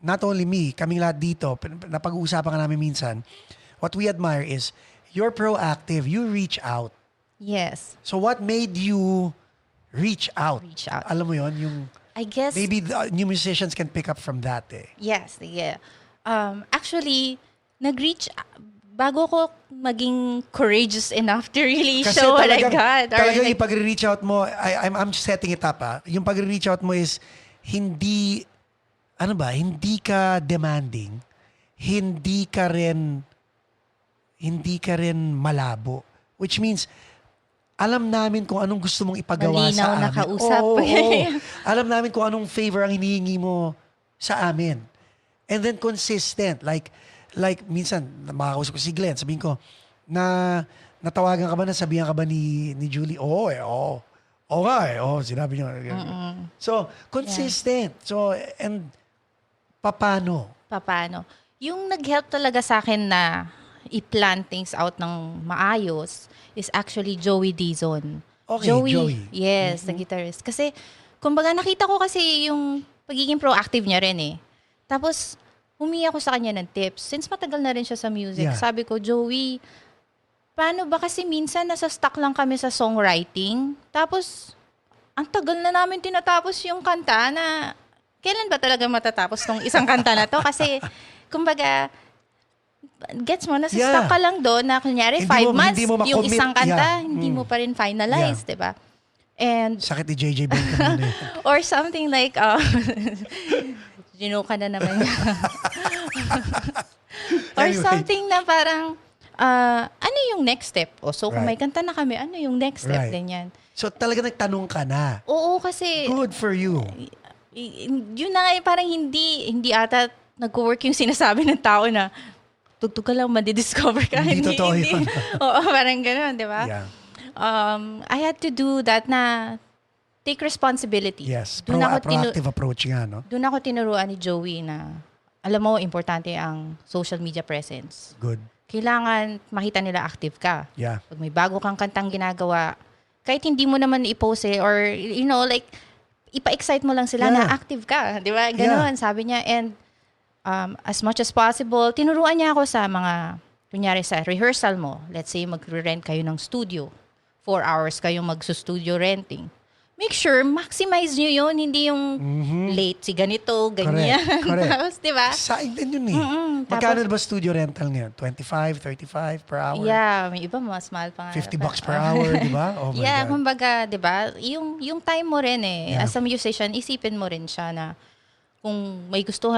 not only me, kaming lahat dito, napag-uusapan ka namin minsan, what we admire is, you're proactive, you reach out. Yes. So what made you reach out? Reach out. Alam mo yon, yung I guess, maybe the new musicians can pick up from that eh. yes, yeah. Actually, bago ko maging courageous enough to really Kasi show what I got. Talagang yung pag-reach out mo, I'm just setting it up Yung pag-reach out mo is hindi ka demanding, hindi ka rin malabo. Which means, alam namin kung anong gusto mong ipagawa Malinaw sa amin. na kausap. Oo. Alam namin kung anong favor ang hinihingi mo sa amin. And then consistent. Like minsan, makakausap ko si Glenn, sabihin ko, natawagan ka ba, nasabihan ka ba ni Julie? Oo nga sinabi niyo. So, consistent. Yeah. So, and paano? Yung nag-help talaga sa akin na i-plan things out ng maayos is actually Joey Dizon. Okay, Joey. Yes, the guitarist. Kasi, kumbaga nakita ko kasi yung pagiging proactive niya rin eh. Tapos, humingi ako sa kanya ng tips. Since matagal na rin siya sa music, sabi ko, Joey, paano ba kasi minsan nasa stuck lang kami sa songwriting? Tapos, ang tagal na namin tinatapos yung kanta na kailan ba talaga matatapos tong isang kanta na to? Kasi, kumbaga, gets mo, nasa stuck ka lang doon na kunyari 5 months, yung isang kanta, hindi mo pa rin finalize, diba? And, sakit ni JJ Ben kanina. or something like, ka na naman niya. Or Anyway. something na parang, ano yung next step? So, kung may kanta na kami, ano yung next step? Ganyan. So, talaga nagtanong ka na. Oo, kasi, Good for you. yun na nga, parang hindi ata nag-work yung sinasabi ng tao na, tugtog ka lang, madidiscover ka. Hindi totoo yun. Oo, parang gano'n, di ba? Yeah. I had to do that na take responsibility. Yes, Doon proactive approach nga, no? Doon ako tinuruan ni Joey na, alam mo, importante ang social media presence. Good. Kailangan makita nila active ka. Yeah. Pag may bago kang kantang ginagawa, kahit hindi mo naman i-post or, like, ipa-excite mo lang sila na active ka. Di ba? Ganoon, sabi niya. And, as much as possible, tinuruan niya ako sa mga, kunyari sa rehearsal mo, let's say mag-rent kayo ng studio, 4 hours kayong mag-studio renting. Make sure, maximize nyo yun, hindi yung late si ganito, ganyan. Correct. Tapos, di ba? Saing din yun eh. Magkano ba studio rental ngayon? 25, 35 per hour? Yeah, may iba mas mahal pa nga. $50 per hour, di ba? Oh my God. Kumbaga, di ba, yung time mo rin eh, as a musician, isipin mo rin siya na, kung may gusto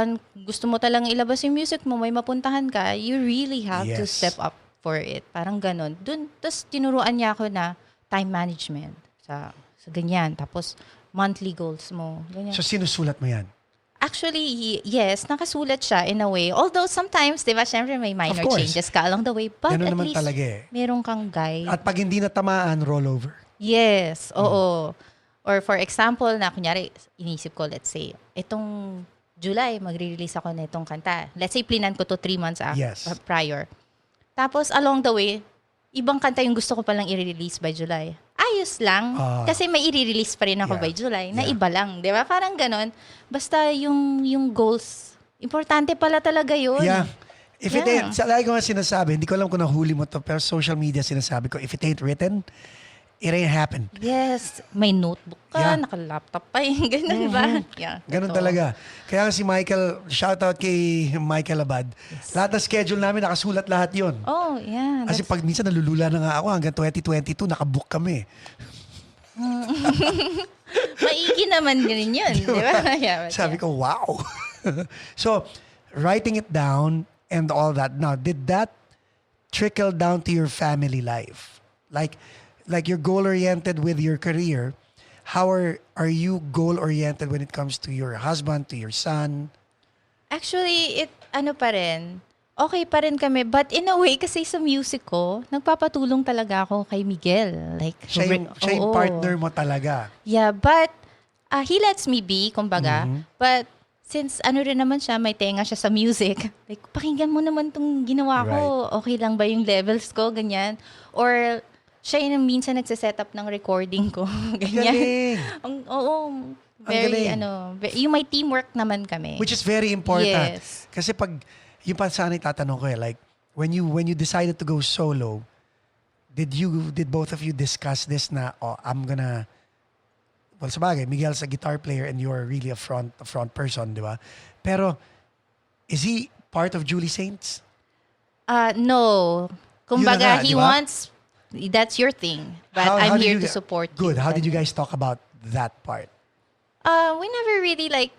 mo talang ilabas yung music mo, may mapuntahan ka, you really have to step up for it. Parang ganon. Tapos tinuruan niya ako na time management sa ganyan. Tapos monthly goals mo. Ganyan. So sinusulat mo yan? Actually, yes, nakasulat siya in a way. Although sometimes, di ba, syempre may minor changes ka along the way. But ganun at naman least, talaga eh. Meron kang guide. At pag hindi natamaan, rollover. Yes, oo. Or for example, na kunyari, inisip ko, let's say, itong July, magre-release ako na itong kanta. Let's say, plinan ko to 3 months prior. Tapos, along the way, ibang kanta yung gusto ko palang i-release by July. Ayos lang. Kasi may i-release pa rin ako by July na iba lang. Di ba? Parang ganon. Basta yung goals, importante pala talaga yun. Yeah. If it ain't, lagi ko nga sinasabi, hindi ko alam kung nahuli mo to, pero social media sinasabi ko, if it ain't written, it ain't happen. Yes. May notebook ka, naka-laptop pa yung ganun ba? Yeah, ganun talaga. Kaya nga si Michael, shoutout kay Michael Abad. Yes. Lahat ng schedule namin, nakasulat lahat yun. Oh, yeah. Kasi pag minsan nalulula na nga ako, hanggang 2022, nakabook kami. Maigi naman rin yun, di ba? Yeah, but Sabi ko, wow. So, writing it down and all that. Now, did that trickle down to your family life? Like you're goal-oriented with your career. How are you goal-oriented when it comes to your husband, to your son? Actually, ano pa rin, okay pa rin kami. But in a way, kasi sa music ko, nagpapatulong talaga ako kay Miguel. Like, Siya yung partner mo talaga. Yeah, but he lets me be, kumbaga. But since ano rin naman siya, may tenga siya sa music. Like, pakinggan mo naman tong ginawa ko. Right. Okay lang ba yung levels ko? Ganyan. Or siya yung minsan nagsiset up ng recording ko. Ganyan. Galing. Oo. Very, yung may teamwork naman kami. Which is very important. Yes. Kasi pag, yung pa sana tatanong ko like, when you decided to go solo, did both of you discuss this na, I'm gonna, well, sabagay, Miguel's a guitar player and you're really a front person, di ba? Pero, is he part of Julie Saints? No. Kumbaga, Yun na nga, he di ba? wants, that's your thing. But I'm here to support you. Good. How did you guys talk about that part? We never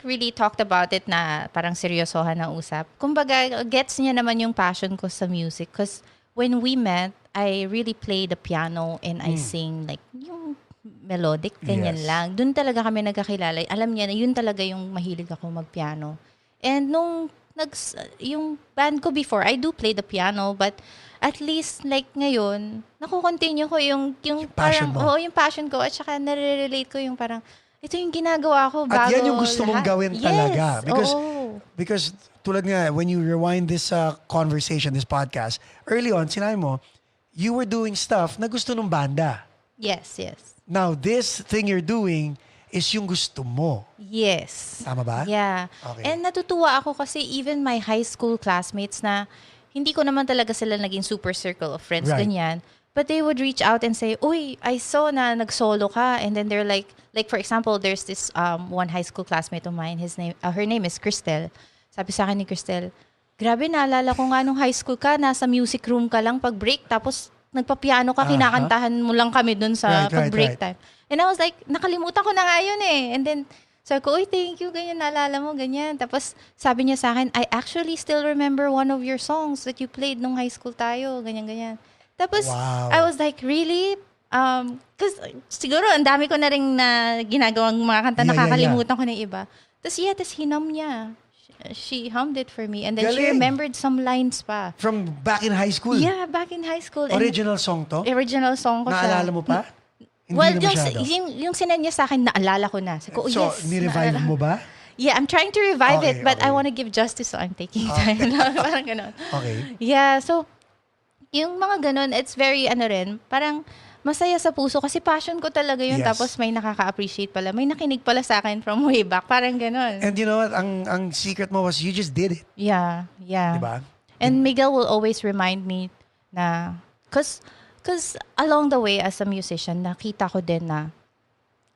really talked about it na parang seryosohan na usap. Kumbaga, gets niya naman yung passion ko sa music. Because when we met, I really play the piano and I sing like yung melodic, ganyan Yes. lang. Doon talaga kami nagkakilala. Alam niya na yun talaga yung mahilig ako magpiano. And nung yung band ko before, I do play the piano, but at least like ngayon, nakukontinue ko yung passion parang, mo. yung passion ko at saka nare-relate ko yung parang, ito yung ginagawa ko bago At yan yung gusto mong lahat. gawin talaga. Yes, Because tulad nga, when you rewind this conversation, this podcast, early on, sinabi mo, you were doing stuff na gusto ng banda. Yes. Now, this thing you're doing is yung gusto mo. Yes. Tama ba? Yeah. Okay. And natutuwa ako kasi even my high school classmates na hindi ko naman talaga sila naging super circle of friends, Right. ganyan. But they would reach out and say, uy, I saw na nag-solo ka. And then they're like for example, there's this one high school classmate of mine, her name is Cristel. Sabi sa akin ni Cristel, grabe, naalala ko nga nung high school ka, nasa music room ka lang pag break, tapos nagpa-piano ka, kinakantahan mo lang kami dun sa pag break time. And I was like, nakalimutan ko na nga yun eh. And then, sabi ko, uy, thank you, ganyan, naalala mo, ganyan. Tapos, sabi niya sa akin, I actually still remember one of your songs that you played nung high school tayo, ganyan. Tapos, Wow. I was like, really? Because siguro, ang dami ko na rin na ginagawang mga kanta, nakakalimutan ko na yung iba. Tapos, hinum niya. She hummed it for me. And then she Galing. remembered some lines pa. From back in high school? Yeah, back in high school. And Original song to? original song ko siya. Naalala mo pa? Hindi Well, na masyado. yung sinend niya sa akin, naalala ko na. Sabi ko, So, yes. ni-revive mo ba? Yeah, I'm trying to revive Okay, it, but okay. I want to give justice, so I'm taking time. Parang ganon. Okay. Yeah, so, yung mga ganon, it's very, parang masaya sa puso kasi passion ko talaga yun. Yes. Tapos may nakaka-appreciate pala. May nakinig pala sa akin from way back. Parang ganon. And you know what? Ang secret mo was you just did it. Yeah. Diba? And Miguel will always remind me na, cause along the way as a musician, nakita ko din na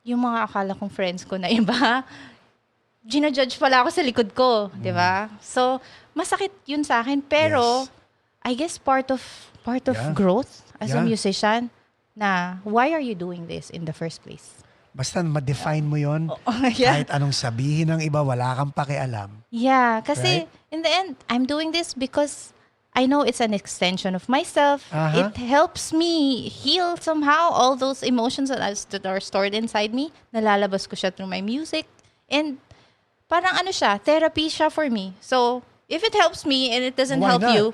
yung mga akala kong friends ko na iba, ginajudge pala ako sa likod ko, di ba? So, masakit yun sa akin. Pero, Yes. I guess part of Yeah. growth as a Yeah. musician, na why are you doing this in the first place? Basta ma-define mo yon. Yeah. Kahit anong sabihin ng iba, wala kang pakialam. Yeah, kasi Right? in the end, I'm doing this because I know it's an extension of myself. Uh-huh. It helps me heal somehow all those emotions that are stored inside me. Nalalabas ko siya through my music. And parang therapy siya for me. So, if it helps me and it doesn't Why help not? you,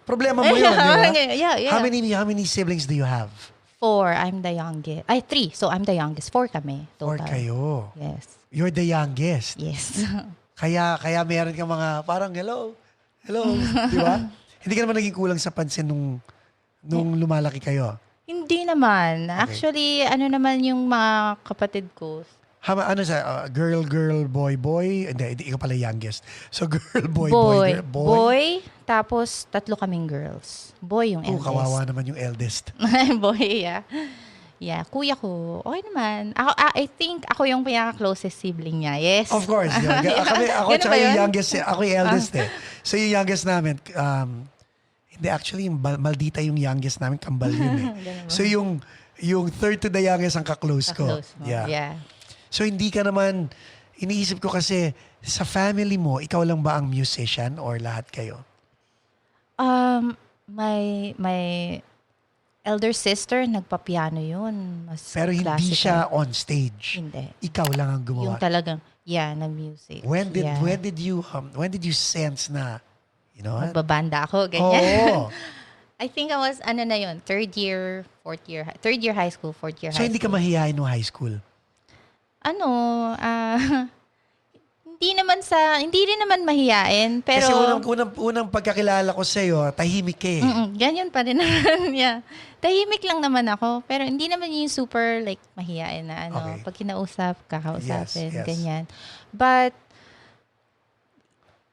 Problema mo yun, di ba? Yeah. How many siblings do you have? 4, I'm the youngest. 3, so I'm the youngest. 4 kami. 4 Total. kayo. Yes. You're the youngest. Yes. Kaya meron ka mga parang hello, di ba? Hindi ka naman naging kulang sa pansin nung lumalaki kayo. Hindi naman. Actually, naman yung mga kapatid ko. Ano sa girl, boy? Hindi, ikaw pala youngest. So girl, boy, Boy. girl, boy. Tapos 3 kaming girls. Boy yung eldest. Kawawa naman yung eldest. Boy, yeah. Yeah, kuya ko. Okay naman. I think ako yung pinaka-closest sibling niya. Yes. Of course. Yeah. Ako Ganun tsaka ba yung yun? youngest. Ako yung eldest eh. So yung youngest namin, hindi actually, yung maldita yung youngest namin, kambal yun eh. Ganun ba? So yung yung third to the youngest ang kaklose ko. Ka-close mo. Yeah. So hindi ka naman, iniisip ko kasi sa family mo, ikaw lang ba ang musician or lahat kayo? My elder sister, nagpa-piano yun. Mas Pero hindi classical. siya on stage. Hindi. Ikaw lang ang gumawa. Yung talagang, nag-music. When did you sense na, you know, Magbabanda ako, ganyan. Oo. I think I was, third year high school, fourth year So high hindi ka school. mahihayin no high school? Hindi rin naman mahiyain, pero... Kasi unang pagkakilala ko sa'yo, tahimik ka eh. Ganyan pa rin naman, yeah. Tahimik lang naman ako, pero hindi naman yung super, like, mahiyain na Okay. Pag kinausap, kakausapin, Yes. ganyan. But,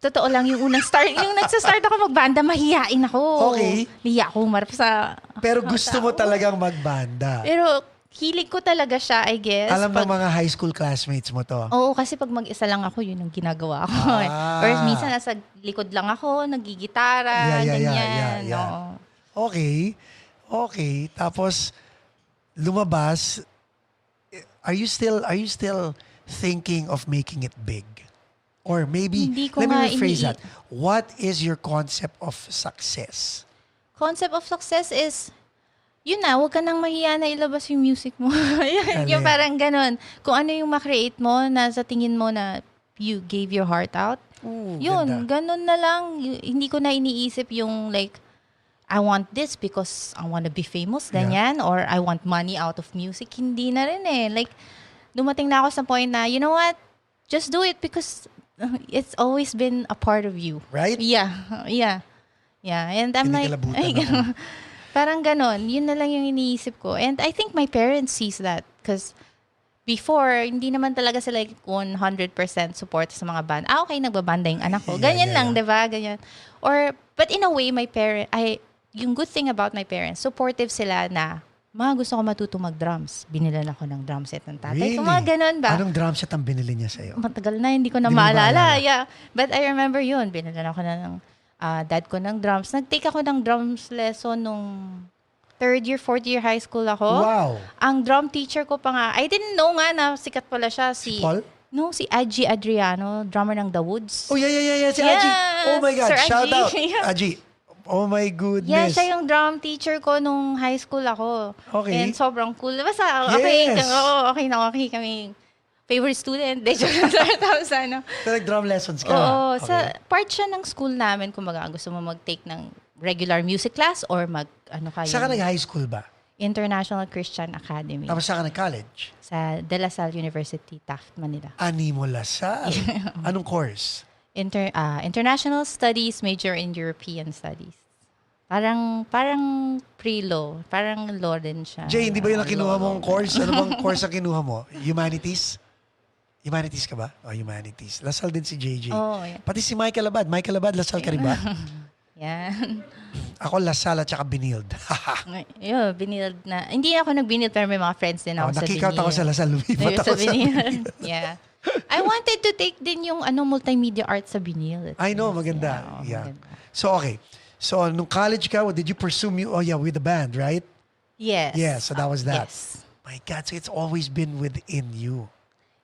totoo lang, yung nagsa-start ako magbanda, mahiyain ako. Okay. Hiya ako humarap sa... Pero gusto mo talagang magbanda. Pero, hilig ko talaga siya, I guess. Alam ng mga high school classmates mo to. Oo, kasi pag mag-isa lang ako, yun ang ginagawa ko. Ah. Or minsan nasa likod lang ako, nagigitara, ganyan. Yeah. Oo. Okay. Tapos, lumabas, are you still thinking of making it big? Or maybe, Hindi ko let me nga rephrase that. What is your concept of success? Concept of success is, yun na, huwag ka nang mahiya na ilabas yung music mo. Yung Galing. parang ganun. Kung ano yung makreate mo, na sa tingin mo na you gave your heart out, yun, Ganda. ganun na lang. Hindi ko na iniisip yung like, I want this because I want to be famous, ganyan. Or I want money out of music. Hindi na rin eh. Like, dumating na ako sa point na, you know what? Just do it because it's always been a part of you. Right? Yeah. And I'm like, Kinikalabutan ako. parang ganon. Yun na lang yung iniisip ko. And I think my parents sees that. Because before, hindi naman talaga sila like 100% support sa mga band. Okay, nagbabanda yung anak ko. Ganyan lang, di ba? Ganyan. But in a way, yung good thing about my parents, supportive sila na, gusto ko matutong mag-drums. Binilan ako ng drum set ng tatay. Really? Kung mga ganon ba? Anong drum set ang binili niya sa'yo? Matagal na, hindi ko na Hindi mo maalala. maalala. Yeah. But I remember yun. Binilan ako na ng dad ko ng drums. Nag-take ako ng drums lesson nung third year, fourth year high school ako. Wow. Ang drum teacher ko pa nga, I didn't know nga na sikat pala siya. Si Paul? No, si Aji Adriano, drummer ng The Woods. Oh, yeah. Si Yes, Aji. Oh my God. Sir Shout Aji. out. Yeah. Aji. Oh my goodness. Yeah, siya yung drum teacher ko nung high school ako. Okay. And sobrang cool. Basta, okay. Yes. Okay kami. Favorite student. Tapos ano. So, nag-drum lessons ka? Oo. Okay. Sa part siya ng school namin, kumbaga, gusto mo mag-take ng regular music class or Saan ka nag-high school ba? International Christian Academy. Tapos saan ka nag-college? Sa De La Salle University, Taft, Manila. Animo Lasal. Anong course? International Studies, major in European Studies. Parang pre-law. Parang law din siya. Jay, hindi ba yun ang kinuha Law. mong course? Ano bang course ang kinuha mo? Humanities? Humanities ka ba? Oh, humanities. Lasal din si JJ. Oh, yeah. Pati si Michael Abad. Michael Abad, Lasal ka rin ba? Yan. Ako Lasal at saka Binild. Yun, binild na. Hindi ako nag-binild pero may mga friends din ako sa Nakikout ako sa Lasal. Lumipat ako Sa sa binild. Yeah. I wanted to take din yung multimedia arts sa binild. I know, maganda. Yeah. Maganda. So, okay. So, nung college ka, what did you pursue? With the band, right? Yes. Yeah, so that was that. Yes. My God, so it's always been within you.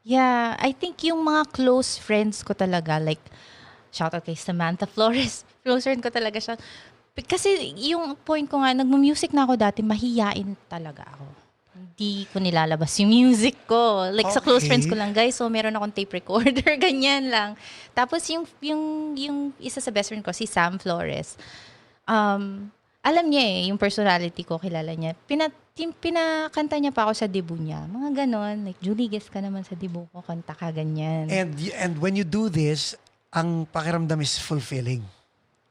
Yeah, I think yung mga close friends ko talaga, like, shout out kay Samantha Flores, close friend ko talaga siya. Kasi yung point ko nga, nagmu-music na ako dati, mahiyain talaga ako. Hindi ko nilalabas yung music ko. Like, sa close Okay. friends ko lang, guys, so meron akong tape recorder, ganyan lang. Tapos yung isa sa best friend ko, si Sam Flores, alam niya yung personality ko, kilala niya. Pinakanta niya pa ako sa debut niya. Mga ganon. Like, Julie, guest ka naman sa debut ko. Kanta ka, ganyan. And when you do this, ang pakiramdam is fulfilling.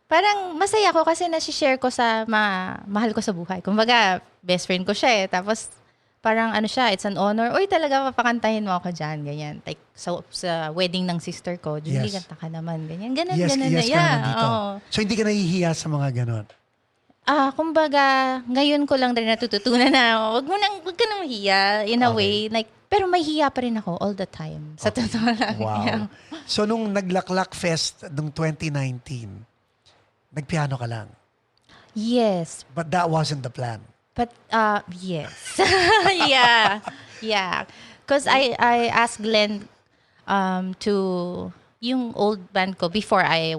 Parang masaya ko kasi nasi-share ko sa mahal ko sa buhay. Kumbaga, best friend ko siya eh. Tapos, parang it's an honor. Uy, talaga, papakantahin mo ako dyan. Ganyan. Like, sa wedding ng sister ko, Julie, Yes. kanta ka naman. Ganyan. Ganon, Yes ganon ka na. naman dito. Oo. So, hindi ka nahihiya sa mga ganon. Kumbaga, ngayon ko lang rin natututunan na, wag ka nang mahiya, in a way. Like, pero may hiya pa rin ako all the time. Sa totoo lang. Wow. Yeah. So, nung Naglaklak Fest nung 2019, nagpiano ka lang. Yes. But that wasn't the plan. But, yes. Yes. Yeah. Yeah. Because I asked Glenn to yung old band ko before I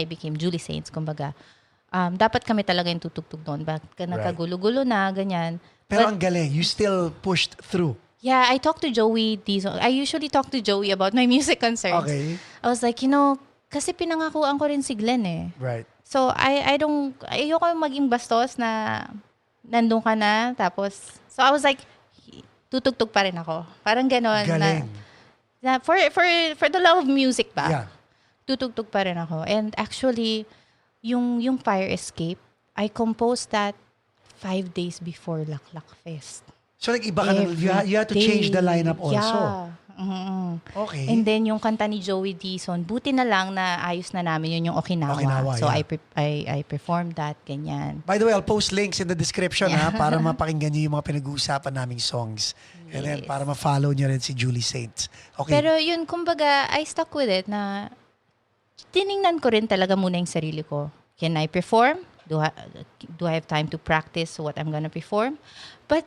became Julie Saints, kumbaga. Dapat kami talaga yung tutugtog doon. Bakit nagkagulo-gulo na, ganyan. Pero But, ang galing, you still pushed through. yeah, I talked to Joey Dizon. I usually talk to Joey about my music concerns. Okay. I was like, kasi pinangakuan ko rin si Glenn eh. Right. So, ayoko maging bastos na nandun ka na. Tapos, so I was like, tutugtog pa rin ako. Parang ganon. Galing. Na for the love of music ba? Yeah. Tutugtog pa rin ako. And actually, yung Fire Escape, I composed that 5 days before Laklak Fest. So iba ka na, you had to change the lineup also. Yeah. Mm-hmm. Okay. And then yung kanta ni Joey Dizon, buti na lang na ayos na namin yun yung Okinawa. So yeah. I performed that, ganyan. By the way, I'll post links in the description para mapakinggan niyo yung mga pinag-uusapan naming songs. And then para ma-follow niyo rin si Julie Saints. Okay. Pero yun, kumbaga, I stuck with it na tiningnan ko rin talaga muna yung sarili ko. Can I perform? Do I have time to practice what I'm gonna perform? But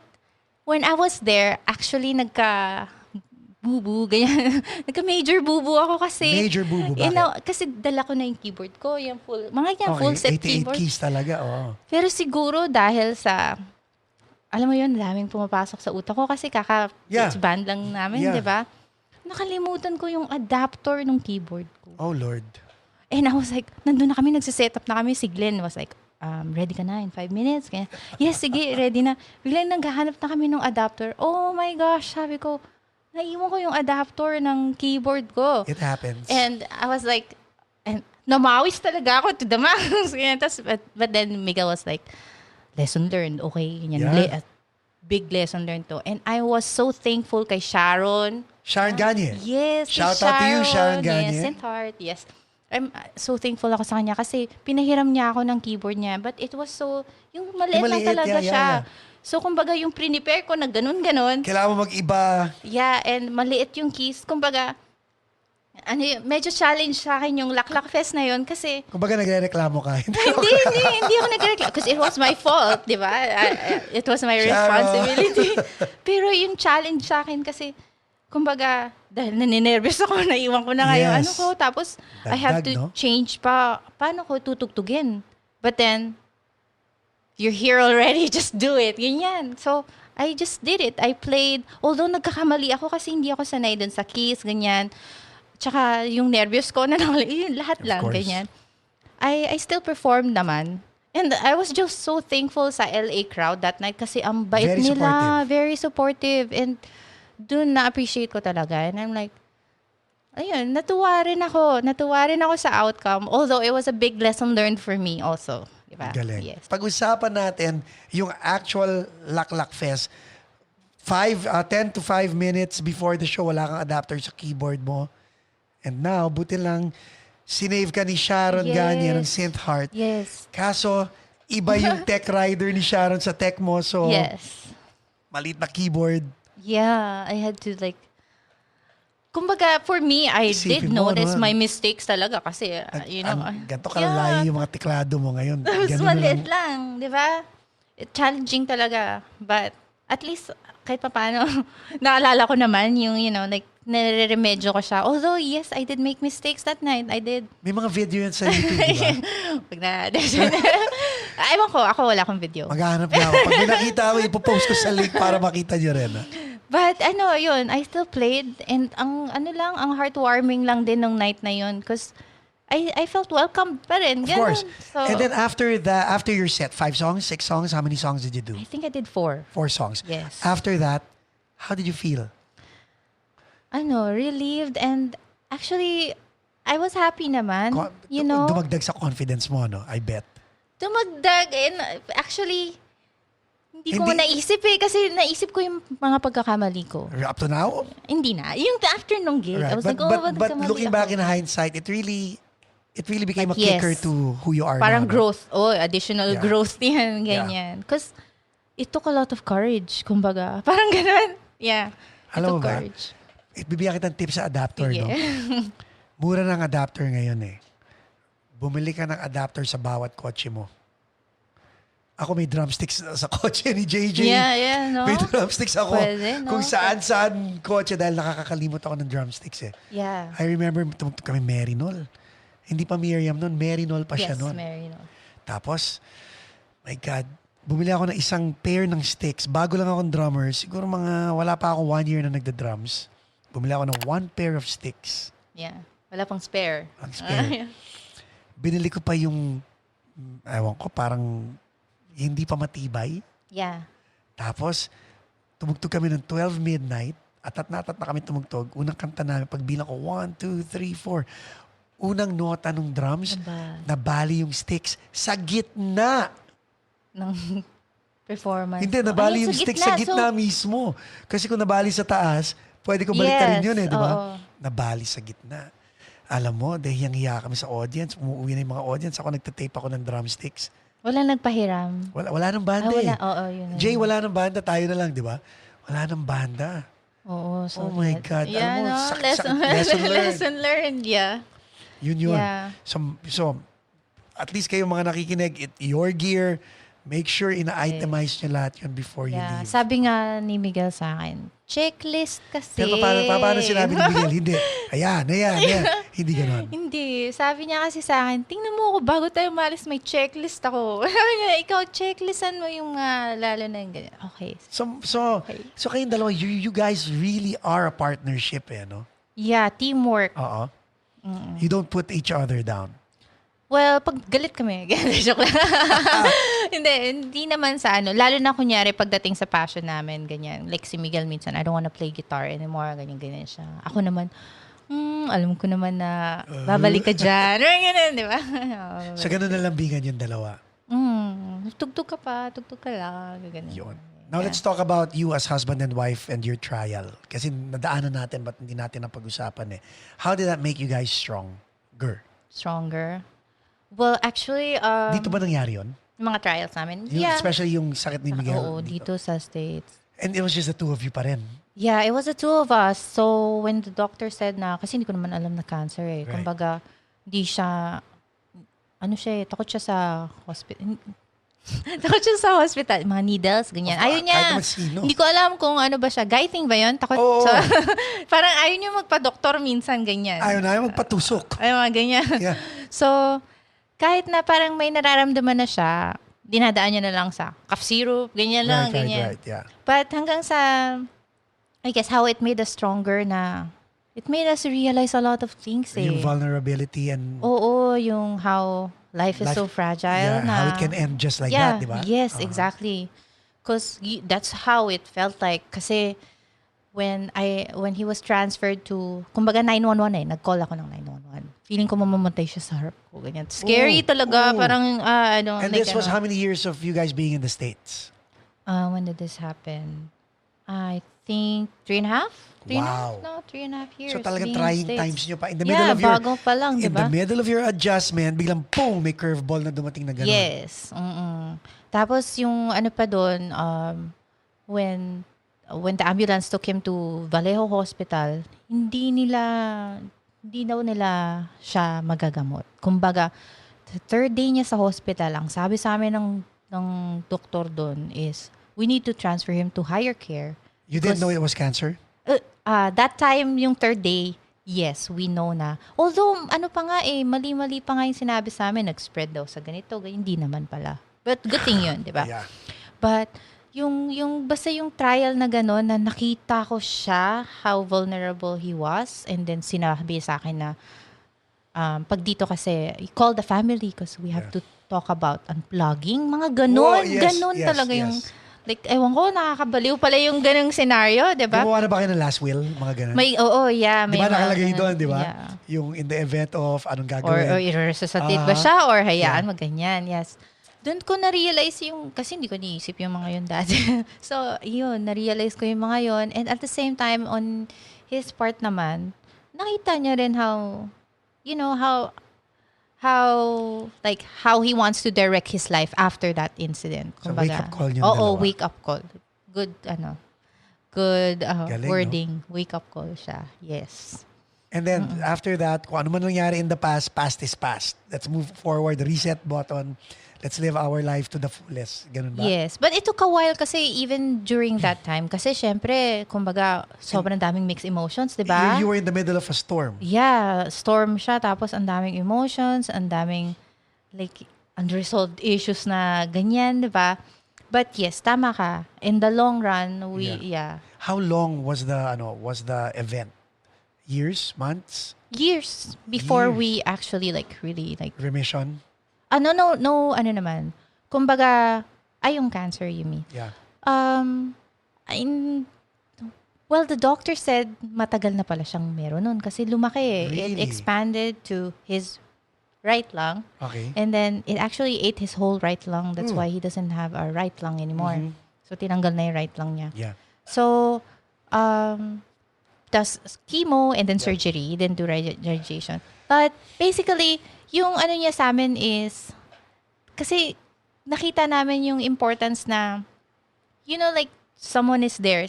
when I was there, actually nagka-bubu, ganyan. Nagka-major bubu ako kasi. Major bubu, bakit? Kasi dala ko na yung keyboard ko, yung full set 88 keyboard. keys talaga, oh. Pero siguro dahil sa, alam mo yun, daming pumapasok sa utak ko kasi it's band lang namin, di ba? Nakalimutan ko yung adapter ng keyboard ko. Oh, Lord. And I was like, nandun na kami, nagsiset-up na kami. Si Glenn was like, ready ka na in 5 minutes? Kaya, yes, sige, ready na. Biglang naghahanap na kami ng adapter. Oh my gosh, sabi ko, naiwan ko yung adapter ng keyboard ko. It happens. And I was like, namawis talaga ako to the max. But then Miguel was like, lesson learned, okay. Ganyan, big lesson learned to. And I was so thankful kay Sharon. Sharon Gagne. Yes, Shout out to you, Sharon Gagne. Yes, Saint Heart, yes. I'm so thankful ako sa kanya kasi pinahiram niya ako ng keyboard niya. But it was so, yung maliit lang talaga siya. So, kumbaga, yung prepare ko na ganun-ganon. Kailangan mo mag-iba. Yeah, and maliit yung keys. Kumbaga, medyo challenge sa akin yung Laklak Fest na yun kasi... Kumbaga, nagre-reklamo ka. hindi ako nagre-reklamo. Because it was my fault, di ba? It was my responsibility. Pero yung challenge sa akin kasi... Kumbaga, dahil naninervous ako, naiwan ko na ngayon. Ano ko? Tapos, I have to change pa. Paano ko tutugtugin? But then, you're here already, just do it. Ganyan. So, I just did it. I played. Although, nagkakamali ako kasi hindi ako sanay dun sa keys, ganyan. Tsaka, yung nervous ko na yun, lahat lang, ganyan. I still performed naman. And I was just so thankful sa LA crowd that night kasi ang bait nila. Very supportive. And, doon na-appreciate ko talaga. And I'm like, ayun, natuwa rin ako sa outcome. Although it was a big lesson learned for me also. Diba? Galing. Yes. Pag-usapan natin yung actual Laklak Fest, 10 to 5 minutes before the show, wala kang adapter sa keyboard mo. And now, buti lang, sinave ka ni Sharon Gagne ng Saint Heart. Yes. Kaso, iba yung tech rider ni Sharon sa tech mo. So, maliit na keyboard. Yeah, I had to kumbaga, for me, I did notice my mistakes talaga kasi, ganito kalalay yung mga teklado mo ngayon. Tapos maliit lang, di ba? Challenging talaga. But, at least, kahit pa paano, naalala ko naman yung, nare-remedyo ko siya. Although, yes, I did make mistakes that night. I did. May mga video yan sa YouTube, di ba? Ewan ko, ako wala akong video. Maghahanap na ako. Pag may nakita ako, ipopost ko sa link para makita nyo rin. But yun, I still played and ang heartwarming lang din nung night na yun because I felt welcome pa rin. Of course. So, and then after your set, 5 songs, 6 songs, how many songs did you do? I think I did 4. 4 songs. Yes. After that, how did you feel? Relieved and actually, I was happy naman. Dumagdag sa confidence mo, no? I bet. Dumagdag and actually, hindi ko naisip kasi naisip ko yung mga pagkakamali ko. Up to now? Hindi na. Yung after nung gig, right. I was like, but looking back in hindsight, it really became a kicker to who you are parang now. Parang growth. Additional growth yan, ganyan. Because it took a lot of courage, kumbaga. Parang ganun. Yeah. Alam mo ba, bibigyan kitang tips sa adapter, no? Mura ng adapter ngayon eh. Bumili ka ng adapter sa bawat kotse mo. Ako may drumsticks sa kotse ni JJ. Yeah, no? May drumsticks ako. Pwede, no? Kung saan kotse dahil nakakakalimot ako ng drumsticks eh. Yeah. I remember tumugtog kami Merinol. Hindi pa Miriam noon, Merinol pa siya noon. Yes, Mary, no. Tapos, my God, bumili ako ng isang pair ng sticks. Bago lang akong drummer. Siguro wala pa ako 1 year na nagda-drums. Bumili ako ng 1 pair of sticks. Yeah. Wala pang spare. Ang spare. Binili ko pa yung, ewan ko, parang hindi pa matibay. Yeah. Tapos, tumugtog kami ng 12 midnight. Atat na kami tumugtog. Unang kanta namin, pagbilang ko, 1, 2, 3, 4. Unang nota ng drums, nabali yung sticks sa gitna. Ng performance. Hindi, nabali yung sticks sa gitna mismo. Kasi kung nabali sa taas, pwede ko balik rin yun eh, di ba? Nabali sa gitna. Alam mo, dahil hiyang-hiya kami sa audience, umuwi na yung mga audience, ako nagtatape ako ng drumsticks. Wala nagpahiram. Wala nang banda eh. Yun. Jay, wala nang banda, tayo na lang, di ba? Wala nang banda. Oo, so oh my God. Yeah, alam mo, no? lesson learned. Lesson learned, yeah. Yun. Yeah. So, at least kayo mga nakikinig, your gear, make sure ina-itemize nyo lahat yun before you leave. Sabi nga ni Miguel sa akin, checklist kasi. Pero paano sinabi ni Miguel? Hindi. Ayan. Hindi ganon. Hindi. Sabi niya kasi sa akin, tingnan mo ako, bago tayo malis, may checklist ako. Sabi niya, ikaw, checklistan mo yung lalo na yung ganyan. Okay. So kayong dalawa, you guys really are a partnership eh, no? Yeah, teamwork. Oo. You don't put each other down. Well, pag galit kami, joke lang. hindi naman sa ano. Lalo na kunyari pagdating sa passion namin, ganyan. Like si Miguel minsan, I don't wanna play guitar anymore, ganyan siya. Ako naman, alam ko naman na babalik ka dyan. Ganyan, di ba? So ganun na lambingan yung dalawa. Tugtog ka lang. Ganyan. Yun. Now let's talk about you as husband and wife and your trial. Kasi nadaanan natin, but hindi natin napag-usapan eh. How did that make you guys stronger? Stronger? Well, actually, dito ba nangyari yun? mga trials namin. Especially yung sakit ni Miguel. Oo, dito sa States. And it was just the two of you pa rin? Yeah, it was the two of us. So, when the doctor said na, kasi hindi ko naman alam na cancer eh. Right. Kumbaga, hindi siya, takot siya sa hospital. Takot siya sa hospital. Mga needles, ganyan. Ayaw niya. Hindi ko alam kung ano ba siya. Guiding ba yun? Takot sa... Parang ayaw niya magpa-doktor minsan, ganyan. Ayaw magpatusok. Ayaw mga ganyan. Yeah. So, kahit na parang may nararamdaman na siya, dinadaan niya na lang sa cough syrup, ganyan lang, ganyan. Right, yeah. But hanggang sa, I guess, how it made us stronger na, it made us realize a lot of things eh. Yung vulnerability and... Oo, yung how life is so fragile. Yeah, na, how it can end just like that, di ba? Yes, exactly. Because that's how it felt like. Kasi when he was transferred to, kumbaga 911 eh, nag-call ako ng 911. Feeling ko mamamatay siya sa harap ko. Ganyan. Scary talaga. Parang, And this was how many years of you guys being in the States? When did this happen? I think 3.5? 3.5 years. So talagang trying times nyo pa. In the bago pa lang, di ba? In the middle of your adjustment, biglang boom, may curveball na dumating na gano'n. Yes. Tapos yung ano pa doon, when the ambulance took him to Vallejo Hospital, hindi daw nila siya magagamot. Kumbaga, the third day niya sa hospital, ang sabi sa amin ng doktor doon is, we need to transfer him to higher care. You didn't know it was cancer? That time, yung third day, yes, we know na. Although, mali-mali pa nga yung sinabi sa amin, nag-spread daw sa ganito, hindi naman pala. But good thing yun, di ba? Yeah. But, basta yung trial na gano'n, na nakita ko siya, how vulnerable he was, and then sinabi sa akin na, pag dito kasi, call the family because we have to talk about unplugging, mga gano'n, talaga yung, like, ewan ko, nakakabaliw pala yung ganong scenario, di ba? Gumawa na ba kayo ng last will, mga gano'n? May di ba nakalagay doon, di ba? Yeah. Yung in the event of anong gagawin. Or i-resuscitate ba siya, or hayaan mo ganyan, yes. Doon ko na-realize kasi hindi ko niisip yung mga yun dati. So, yun, na-realize ko yung mga yun. And at the same time, on his part naman, nakita niya rin how he wants to direct his life after that incident. So, wake-up call niyo dalawa. Wake-up call. Good, Galing, wording. No? Wake-up call siya. Yes. And then, after that, kung ano man nangyari in the past is past. Let's move forward. Reset button. let's live our life to the fullest. Ganun ba? Yes. But it took a while kasi even during that time. Kasi syempre, kumbaga, sobrang daming mixed emotions, di ba? You were in the middle of a storm. Yeah, storm siya. Tapos ang daming emotions, ang daming like unresolved issues na ganyan, di ba? But yes, tama ka. In the long run, How long was the event? Years, months, years before Years. we actually like really like remission? no, ano naman. Kumbaga, yung cancer you mean. Yeah. In, well, the doctor said matagal na pala siyang meron nun kasi lumaki eh. It Really? expanded to his right lung. Okay. And then it actually ate his whole right lung. That's why he doesn't have a right lung anymore. So tinanggal na yung right lung niya. Yeah. So, does chemo and then surgery, then do radiation. But basically, yung ano niya sa amin is, kasi nakita namin yung importance na, like someone is there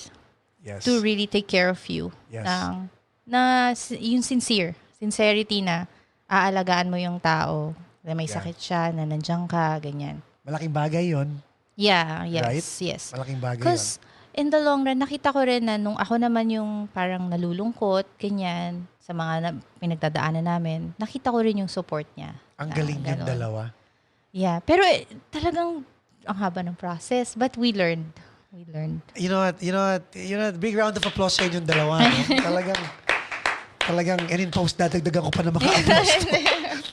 Yes. to really take care of you. Yes. Yung sincerity na aalagaan mo yung tao, na may sakit siya, na nandiyan ka, ganyan. Malaking bagay yon. Yeah, yes, Right? yes. Malaking bagay yon. Because in the long run, nakita ko rin na nung ako naman yung parang nalulungkot, ganyan, sa mga pinagdadaanan namin, nakita ko rin yung support niya. Ang galing yung ganon. dalawa. Yeah, pero talagang ang haba ng process, but we learned. We learned. You know what? Big round of applause sa inyong dalawa. No? Talagang, and in post, dadagdagan ko pa na maka-applause to.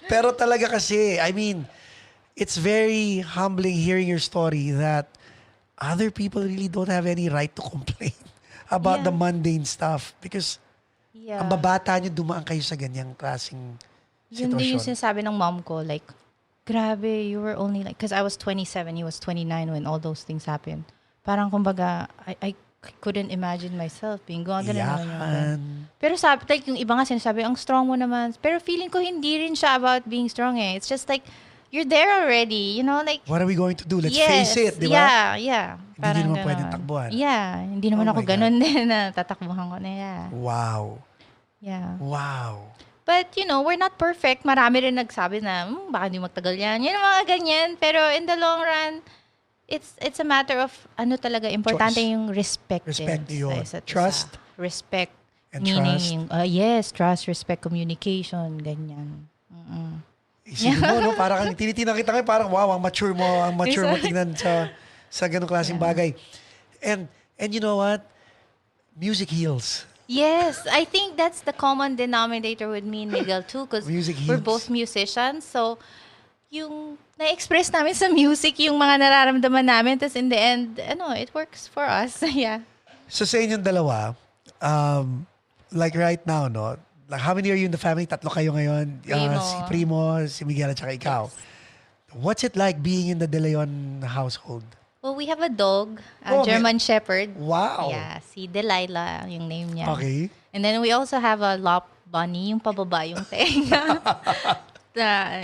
Pero talaga kasi, I mean, it's very humbling hearing your story that other people really don't have any right to complain about the mundane stuff because ang babata nyo dumaan kayo sa ganyang klaseng Yun din yung sitwasyon. sinasabi ng mom ko, like, grabe, you were only like, because I was 27, he was 29 when all those things happened. Parang kumbaga, I couldn't imagine myself being gone. Pero sabi, like, yung iba nga sinasabi, ang strong mo naman. Pero feeling ko hindi rin siya about being strong eh. It's just like, you're there already, like... What are we going to do? Let's face it, di ba? Yeah. Hindi naman pwedeng takbuhan. Yeah, hindi naman ako ganun din na tatakbuhan ko na Wow. Yeah. Wow. But, we're not perfect. Marami rin nagsabi na, baka di magtagal yan. Yung mga ganyan. Pero in the long run, it's a matter of, talaga, importante Choice. yung respect. Respect din yun. sa isa't isa. Trust. Respect. And Meaning, trust. yes, trust, respect, communication, ganyan. Isipin mo, no? Parang tinitingnan kita ngayon, parang wow, ang mature mo tingnan sa ganung klaseng bagay. And you know what? Music heals. Yes, I think that's the common denominator with me and Miguel too, because Music we're heals. both musicians. So, yung na-express namin sa music yung mga nararamdaman namin, tapos in the end, it works for us. Yeah. So sa inyong dalawa, like right now, no? Like how many are you in the family? Tatlo kayo ngayon. Primo. Si Primo, si Miguel at saka ikaw. What's it like being in the De Leon household? Well, we have a dog, Oh, a German Shepherd. Wow. Yeah, si Delilah, yung name niya. Okay. And then we also have a lop bunny, yung pababa yung tenga.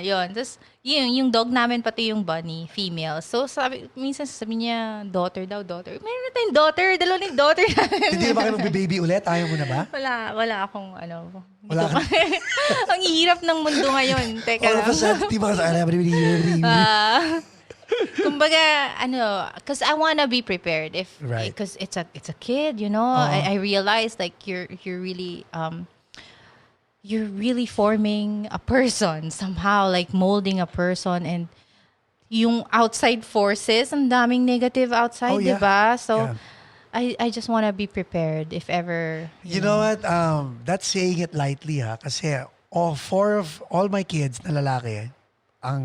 Yun. Tapos, yung dog namin, pati yung bunny, female. So, minsan sabi niya, daughter. Meron na tayong daughter. Dalawa na yung daughter namin. Hindi na ba kayo magbe-baby ulit? Ayaw mo na ba? Wala akong, Wala ka. Ang hirap ng mundo ngayon. Teka All of a lang. sudden, di ba ka Kumbaga, because I wanna be prepared Right. because it's a kid, I realize like you're really forming a person somehow, like molding a person, and yung outside forces, ang daming negative outside, Oh, yeah. diba? So Yeah. I just wanna be prepared if ever. You know what? That's saying it lightly, ha? Kasi four of all my kids na lalaki,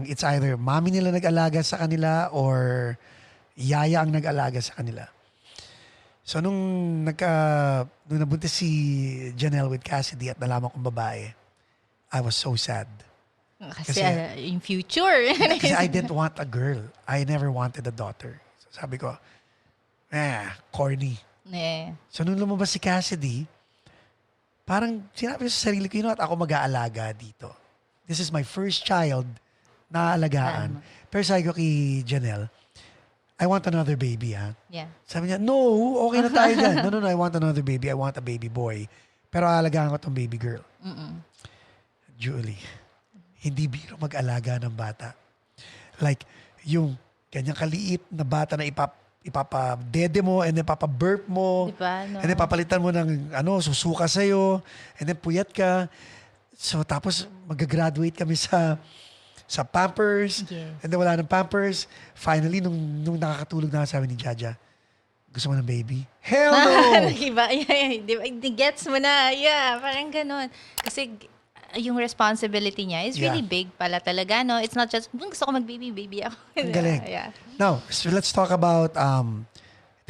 it's either mami nila nag-alaga sa kanila or yaya ang nag-alaga sa kanila. So nung nabuntis si Janelle with Cassidy at nalaman kong babae, I was so sad. Kasi in future. Kasi I didn't want a girl. I never wanted a daughter. So sabi ko, corny. Yeah. So nung lumabas si Cassidy, parang sinabi ko sa sarili ko, ako mag-aalaga dito. This is my first child na alagaan. Pero sabi ko kay Janelle, I want another baby, ha? Yeah. Sabi niya, no, okay na tayo dyan. No, I want another baby. I want a baby boy. Pero aalagaan ko tong baby girl. Julie, hindi biro mag-alaga ng bata. Like, yung ganyang kaliit na bata na ipapadede mo and then papaburp mo. Diba, no? And then papalitan mo ng susuka sa'yo. And then puyat ka. So tapos mag-graduate kami sa Pampers. Yes. And then wala ng Pampers. Finally, nung nakakatulog na sabi ni Jaja, gusto mo ng baby? Hell no! Diba? Diba? Gets mo na. Yeah, parang ganun. Kasi yung responsibility niya is really big pala talaga, no? It's not just, gusto ko mag-baby, baby ako. Ang galing. Yeah. Now, so let's talk about,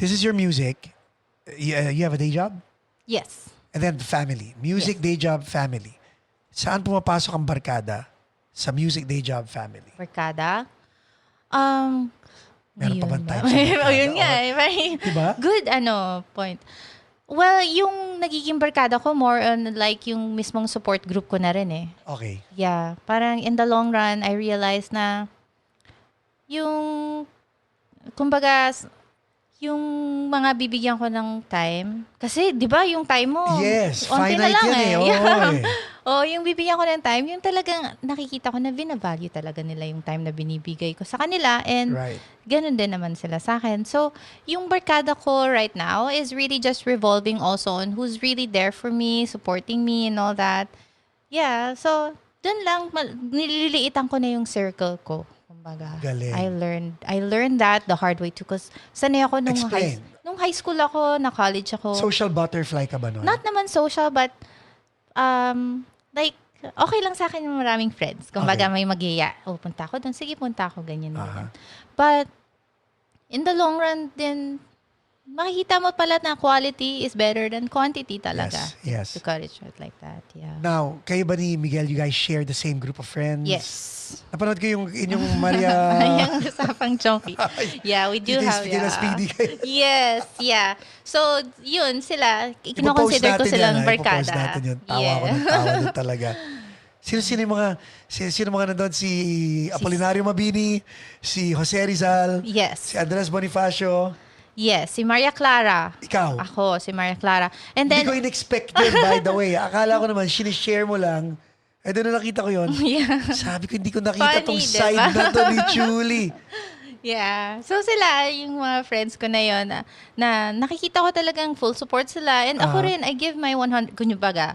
this is your music. You have a day job? Yes. And then the family. Music, day job, family. Saan pumapasok ang barkada sa music, day job, family? Barkada? Meron pa bang type sa O barkada? yun nga. Diba? Good, point. Well, yung nagiging barkada ko, more on like yung mismong support group ko na rin eh. Okay. Yeah. Parang in the long run, I realized na yung, kumbaga, yung mga bibigyan ko ng time. Kasi, di ba, yung time mo, Yes, onti na finite lang yan eh. Oo, Yeah. eh. Yung bibigyan ko ng time, yung talagang nakikita ko na binavalue talaga nila yung time na binibigay ko sa kanila. And Right. ganun din naman sila sa akin. So, yung barkada ko right now is really just revolving also on who's really there for me, supporting me and all that. Yeah, so, dun lang, nililiitan ko na yung circle ko. Kumbaga, Galing. I learned that the hard way too because sanay ako Explain. nung high school ako, na college ako. Social butterfly ka ba nun? Not naman social, but like, okay lang sa akin yung maraming friends. Kumbaga, may mag-iya. Punta ako doon. Sige, punta ako. Ganyan. But, in the long run, din, makikita mo pala na quality is better than quantity talaga. Yes. To cut it short like that. Yeah. Now, kayo ba ni Miguel, you guys share the same group of friends? Yes. Napanood ko yung inyong Maria... Yung usapang chonky. Yeah, we do have. Speedy kayo. Yes, yeah. So, yun, sila, Ipopost kinoconsider ko natin silang yan, barkada. Ipopost natin yun. Tawa ko ng tawa doon talaga. Sino mga nandun? Si Apolinario Mabini, si Jose Rizal, Yes. si Andres Bonifacio. Yes, si Maria Clara. Ikaw. Ako, si Maria Clara. And Hindi then, ko in-expect yun, by the way. Akala ko naman, sinishare mo lang. Eh, doon na nakita ko yun. yeah. Sabi ko, hindi ko nakita Funny, tong diba? side na to ni Julie. Yeah. So sila, yung mga friends ko na yun, na nakikita ko talagang full support sila. And ako rin, I give my 100, kunyabaga,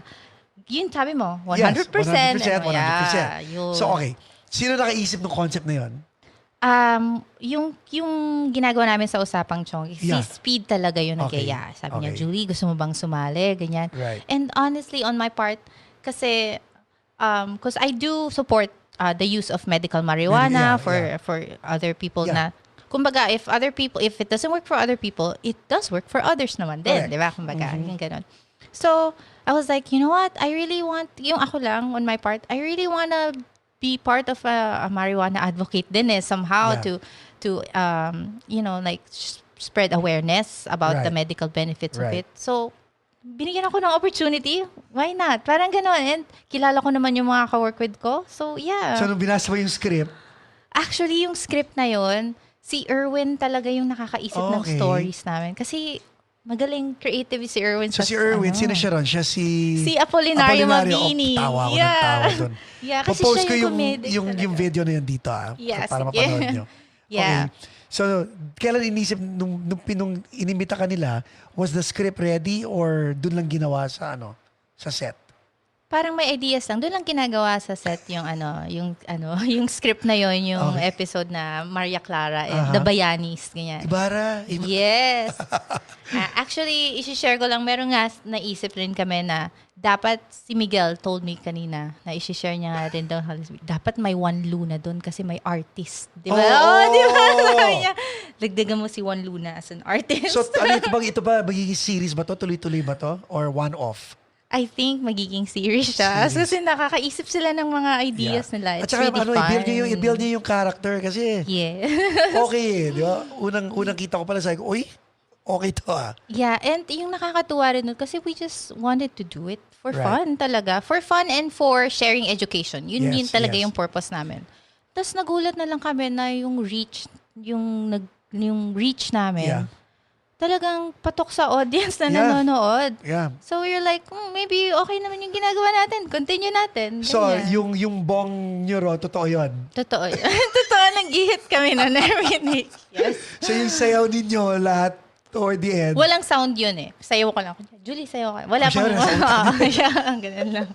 yun sabi mo, 100%. Yes, 100%. Yeah, yun. So, okay. Sino nakaisip ng concept na yun? Yung ginagawa namin sa Usapang Chong, si Speed talaga yun nagaya. Sabi niya, Julie, gusto mo bang sumali? Ganyan. Right. And honestly, on my part, kasi, because I do support the use of medical marijuana for other people na, kumbaga, if it doesn't work for other people, it does work for others naman din, di ba? Kumbaga, yung ganun. So, I was like, you know what? I really want, yung ako lang, on my part, I really wanna be part of a marijuana advocate din somehow to like spread awareness about the medical benefits of it. So, binigyan ako ng opportunity. Why not? Parang gano'n. And kilala ko naman yung mga ka-work with ko. So, yeah. So, nung binasa mo yung script? Actually, yung script na yon, si Erwin talaga yung nakakaisip ng stories namin. Kasi, magaling creative si Erwin. So, si Erwin, sino siya ron? Siya si Apolinario Mabini. Tawa ko ng tawa doon. Yeah, kasi Popost siya ko yung comedic yung video na yun dito, Yes, para mapanood nyo. Yeah. Okay. So, kailan inisip, nung inimita ka nila, was the script ready or dun lang ginawa sa set? Parang may ideas lang. Doon lang ginagawa sa set yung script na yon, yung episode na Maria Clara and The Bayanis, ganyan. Ibarra. Yes. Actually, isi-share ko lang, meron nga naisip rin kami na dapat si Miguel told me kanina na isi-share niya nga rin daw, dapat may Juan Luna doon kasi may artist. Di ba? Di ba? Sabi niya, dagdagan mo si Juan Luna as an artist. So, ito ba, magiging series ba to? Tuloy-tuloy ba to? Or one-off? I think magiging series siya. Kasi nakakaisip sila ng mga ideas nila. It's really fun. I-build niyo yung character kasi okay di ba? Unang kita ko pala, sabi ko, uy, okay to Yeah, and yung nakakatuwa rin nun, kasi we just wanted to do it for fun talaga. For fun and for sharing education. Yun talaga yung purpose namin. Tapos nagulat na lang kami na yung reach namin talagang patok sa audience na Yeah. nanonood. Yeah. So we're like, maybe okay naman yung ginagawa natin. Continue natin. So, Ganyan. yung bong nyo ro, totoo yun. Totoo. Totoo, nag-hit kami na every Yes. So, yung sayaw ninyo lahat toward the end. Walang sound yun eh. Sayaw ko lang. Julie, sayaw ka. Wala pang... Ganun lang.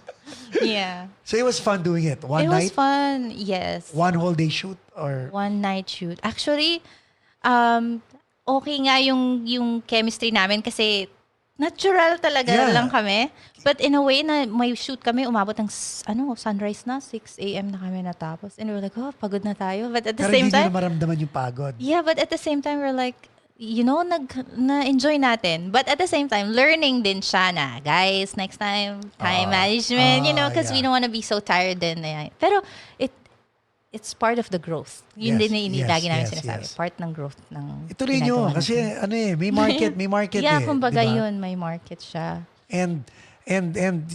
Yeah. So, it was fun doing it. One It night? was fun. Yes. One whole day shoot? Or One night shoot. Actually, okay nga yung chemistry namin kasi natural talaga lang kami. But in a way na may shoot kami, umabot ng sunrise na, 6 a.m. na kami natapos. And we're like, pagod na tayo. But at the pero same hindi nyo time, na maramdaman yung pagod. yeah, but at the same time, we're like, na-enjoy natin. But at the same time, learning din siya na, guys, next time, time management, because we don't want to be so tired din. Pero it's part of the growth. Yun din yung lagi namin sinasabi. Part ng growth ng Ituloy nyo. Kasi may market yeah, eh. kumbaga diba? yun, may market siya. And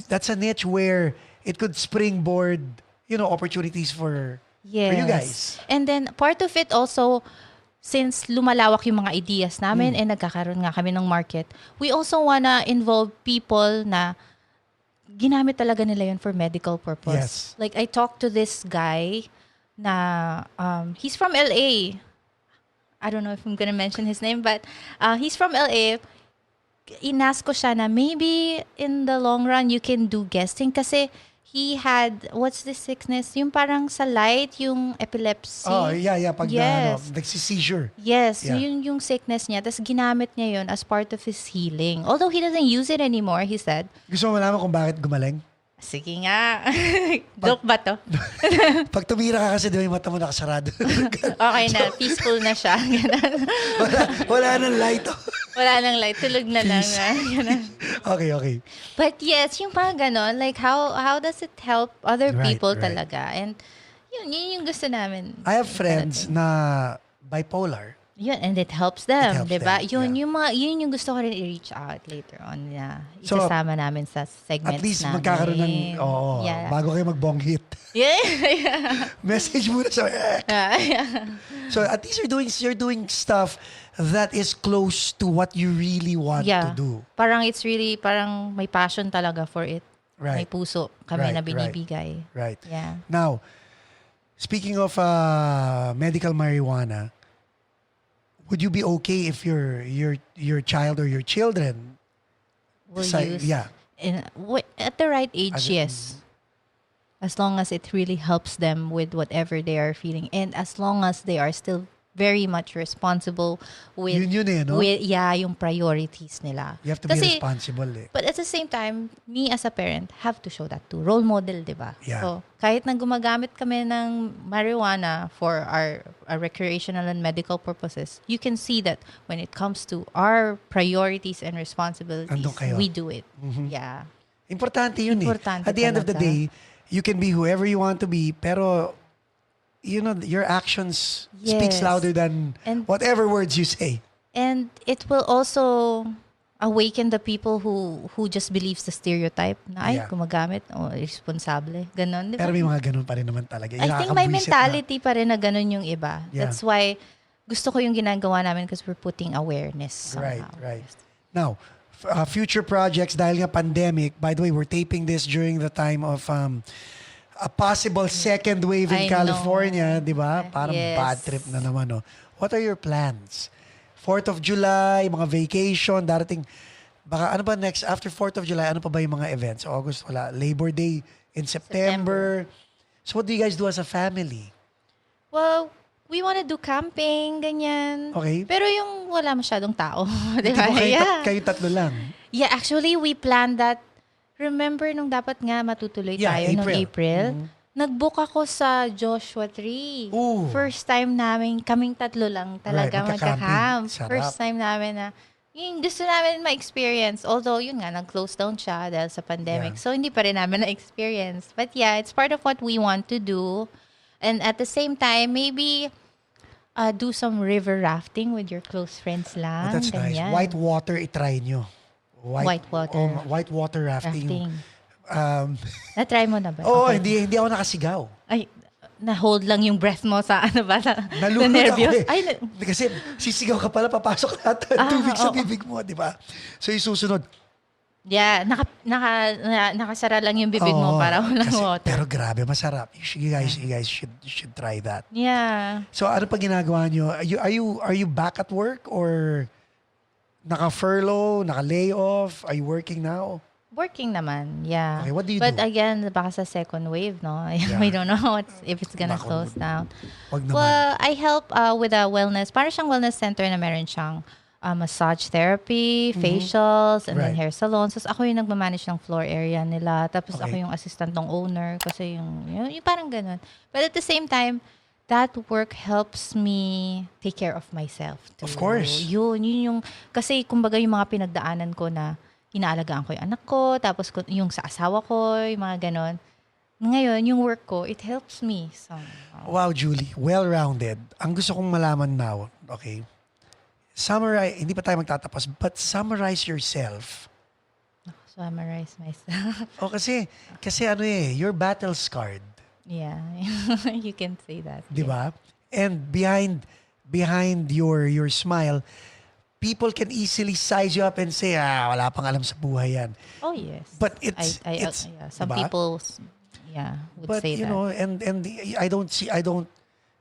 that's a niche where it could springboard, opportunities for you guys. And then part of it also, since lumalawak yung mga ideas namin and nagkakaroon nga kami ng market, we also wanna involve people na ginamit talaga nila yun for medical purpose. Yes. Like I talked to this guy na he's from LA. I don't know if I'm gonna mention his name, but he's from LA. Inask ko siya na maybe in the long run you can do guesting kasi he had, what's the sickness? Yung parang sa light, yung epilepsy. Oh, yeah. Pag nagsi-seizure. Yes, Yeah. yun yung sickness niya. Tapos ginamit niya yun as part of his healing. Although he doesn't use it anymore, he said. Gusto mo malaman kung bakit gumaling? Sige nga. Joke ba to? Pag tumira ka kasi, di ba yung mata mo nakasarado? Okay na. Peaceful na siya. wala nang light. Wala nang light. Tulog na lang. Okay. But yes, yung parang ganon, like how does it help other people Right. talaga? And yun yung gusto namin. I have friends na bipolar. Yun, and it helps them, It helps diba? them, Yun yung gusto ko rin i-reach out later on na So, isasama namin sa segments At least namin. magkakaroon ng, bago kayo mag-bong hit. Yeah. Message muna sa So at least you're doing stuff that is close to what you really want to do. Parang it's really, parang may passion talaga for it. Right. May puso kami na binibigay. Right. Yeah. Now, speaking of medical marijuana, would you be okay if your child or your children Will decide- use yeah. at the right age, As- yes. As long as it really helps them with whatever they are feeling, and as long as they are still very much responsible with Yun eh, no? with yung priorities nila. You have to be responsible eh. But at the same time, me as a parent have to show that too. Role model, di ba? Yeah. So, kahit na gumagamit kami ng marijuana for our recreational and medical purposes, you can see that when it comes to our priorities and responsibilities, Andun kayo. we do it. Yeah. Importante yun Importante eh. At the end of the talaga. day, you can be whoever you want to be, pero your actions speaks Yes. louder than And- whatever words you say. And it will also awaken the people who just believes the stereotype na Yeah. gumagamit o responsable. Ganon, di ba? Pero may mga ganun pa rin naman talaga. I think may Nakakabwisit mentality pa rin na ganun yung iba. Yeah. That's why gusto ko yung ginagawa namin because we're putting awareness Right. somehow. Now, future projects dahil nga pandemic. By the way, we're taping this during the time of a possible second wave in I California, di ba? Parang Yes. bad trip na naman, no? What are your plans? 4th of July, mga vacation, darating, baka ano ba next, after 4th of July, ano pa ba yung mga events? August, wala. Labor Day in September. So what do you guys do as a family? Well, we wanna do camping, ganyan. Okay. Pero yung wala masyadong tao. Di Di ba? ba Yeah. kayo tatlo lang? Yeah, actually, we planned that. Remember nung dapat nga matutuloy Yeah, tayo nung April? Mhm. Nag-book ako sa Joshua Tree. Ooh. First time namin, kaming tatlo lang talaga Right, magka-camp. magka-camping. Sarap. First time namin na, yung gusto namin ma-experience. Although, yun nga, nag-close down siya dahil sa pandemic. Yeah. So, hindi pa rin namin na-experience. But yeah, it's part of what we want to do. And at the same time, maybe do some river rafting with your close friends lang. Oh, that's nice. ganyan. White water, itry nyo. White water. White water rafting. Na-try mo na ba? Oo, Okay. hindi ako nakasigaw. Ay, na-hold lang yung breath mo sa ano ba? Nalulot nervyos. ako eh. Kasi sisigaw ka pala, papasok lahat ng tubig sa bibig mo, di ba? So yung susunod, Yeah, nakasara lang yung bibig mo para walang water. pero grabe, masarap. You guys should try that. Yeah. So ano pa ginagawa nyo? Are you back at work or naka-furlough, naka-layoff? Are you working now? Working naman, yeah. Okay, what do you But do? again, baka sa second wave, no? Yeah. We don't know if it's gonna Baka close down. Wag naman. Well, I help with a wellness, parang siyang wellness center na meron siyang massage therapy, facials, and then Right. hair salons. Tapos ako yung nagmamanage ng floor area nila. Tapos ako Okay. yung assistant ng owner kasi yung parang ganun. But at the same time, that work helps me take care of myself too. Of course. Yun yung, kasi kumbaga yung mga pinagdaanan ko na inaalagaan ko yung anak ko, tapos yung sa asawa ko, yung mga ganon. Ngayon, yung work ko, it helps me somehow. Wow, Julie, well-rounded. Ang gusto kong malaman now, okay, summarize, hindi pa tayo magtatapos, but summarize yourself. Summarize myself. O kasi ano you're battle-scarred. Yeah, you can say that. Di ba? And behind your smile, people can easily size you up and say, wala pang alam sa buhay yan. Oh, yes. But it's yeah, some diba? people, would But say you that. know, and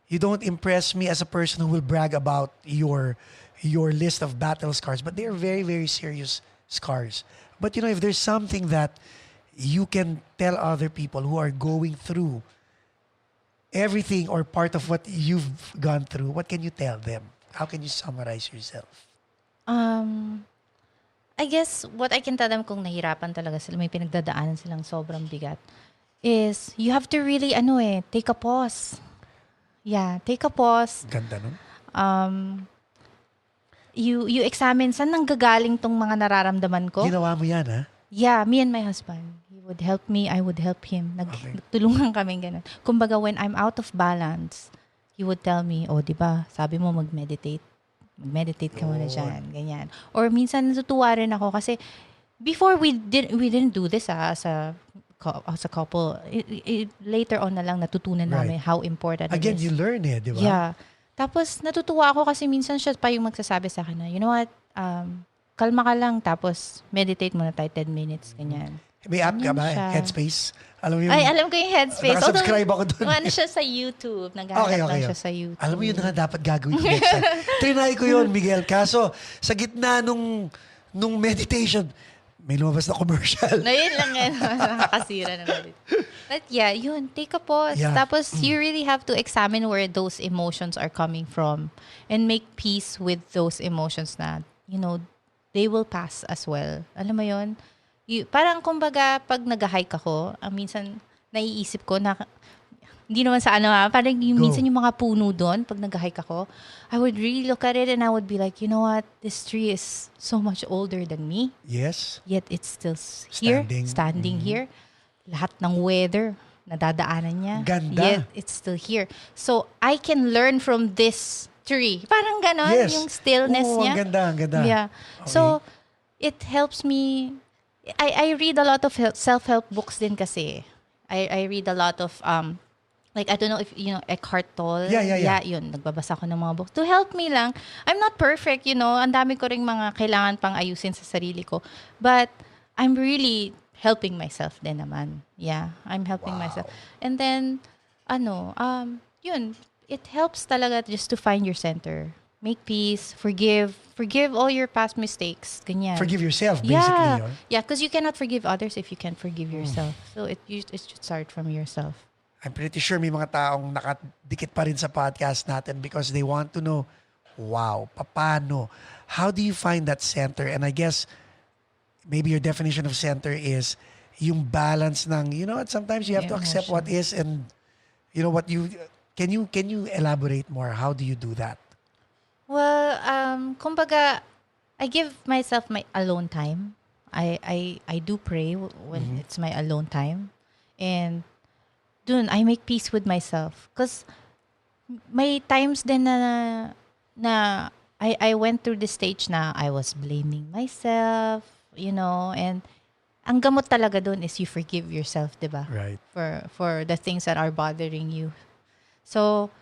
you don't impress me as a person who will brag about your list of battle scars, but they are very, very serious scars. But you know, if there's something that you can tell other people who are going through everything or part of what you've gone through, what can you tell them? How can you summarize yourself? I guess what I can tell them kung nahirapan talaga sila, may pinagdadaanan silang sobrang bigat, is you have to really, take a pause. Yeah, take a pause. Ganda nun. You examine saan nanggagaling tong mga nararamdaman ko. Ginawa mo yan, ha? Yeah, me and my husband. He would help me, I would help him. Okay. Nagtulungan kami ganun. Kumbaga, when I'm out of balance, he would tell me, di ba, sabi mo mag-meditate. Mag-meditate ka muna dyan, ganyan. Or minsan natutuwa rin ako kasi before we didn't do this as a couple. Later on na lang natutunan namin how important Again, it is. you learn di ba? Yeah. Tapos natutuwa ako kasi minsan siya pa yung magsasabi sa akin na, you know what, kalma ka lang, tapos meditate muna tayo 10 minutes, ganyan. May app ka Ganyan ba? siya. Headspace? Alam mo yung... Ay, alam ko yung Headspace. Nakasubscribe ako doon. Ano siya sa YouTube. Naghahanap lang siya sa YouTube. Alam mo yun na nga dapat gagawin ko next time. Trinay ko yun, Miguel. Kaso, sa gitna nung meditation, may lumabas na commercial. No, yun lang yan. Nakakasira naman. But yeah, yun. Take a pause. Yeah. Tapos, you really have to examine where those emotions are coming from and make peace with those emotions na, they will pass as well. Alam mo yun? Parang kumbaga, pag nag-hike ako, minsan naiisip ko na, hindi naman sa parang minsan yung mga puno doon, pag nag-hike ako, I would really look at it and I would be like, you know what, this tree is so much older than me. Yes. Yet it's still here, Mm-hmm. standing here. Lahat ng weather, nadadaanan niya. Ganda. Yet it's still here. So, I can learn from this tree. Parang ganon, Yes. yung stillness niya. Ang ganda. Yeah. Okay. So, it helps me. I read a lot of self-help books din kasi. I read a lot of, like, I don't know if, Eckhart Tolle. Yeah. Yun, nagbabasa ko ng mga books. To help me lang. I'm not perfect, Ang dami ko ring mga kailangan pang ayusin sa sarili ko. But, I'm really helping myself din naman. Yeah, I'm helping myself. And then, yun, it helps talaga just to find your center. Make peace, forgive all your past mistakes. Ganyan. Forgive yourself, basically. Yeah, because you cannot forgive others if you can't forgive yourself. So it should start from yourself. I'm pretty sure may mga taong nakadikit pa rin sa podcast natin because they want to know, wow, paano? How do you find that center? And I guess maybe your definition of center is yung balance ng, sometimes you have to accept what is and, what you... Can you elaborate more? How do you do that? Well, kumbaga, I give myself my alone time. I do pray when it's my alone time. And dun, I make peace with myself. Because may times din na I went through the stage na I was blaming myself, and ang gamot talaga dun is you forgive yourself, diba? Right. For the things that are bothering you. So,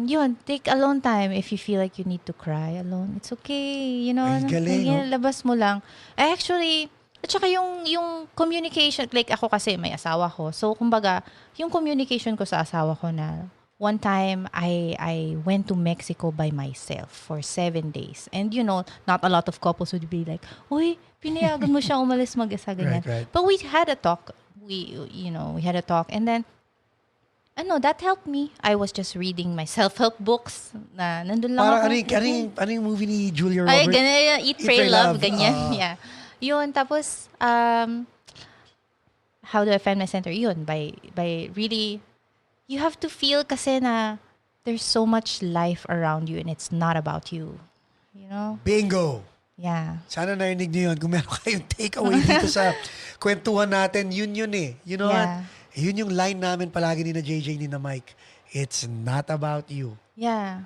yun, take alone time if you feel like you need to cry alone. It's okay, you know. Ay, galing, Yan, labas mo lang. Actually, at saka yung communication, like ako kasi may asawa ko. So, kumbaga, yung communication ko sa asawa ko na one time I went to Mexico by myself for 7 days. And you know, not a lot of couples would be like, "Uy, pinayagan mo siya umalis mag-isa ganyan." Right. But we had a talk. We had a talk, and then that helped me. I was just reading my self-help books na nandun lang Parang ako. ano yung movie ni Julia Ay, Roberts? ganyan, Eat, Pray, Love, ganyan. Yeah. Yun, tapos, how do I find my center? Yun, by really, you have to feel kasi na there's so much life around you and it's not about you. You know? Bingo! Yeah. Sana narinig niyo yun. Kung meron kayong takeaway dito sa kwentuhan natin, yun eh. You know Yeah. what? Yun yung line namin palagi ni na JJ, ni na Mike. It's not about you. Yeah.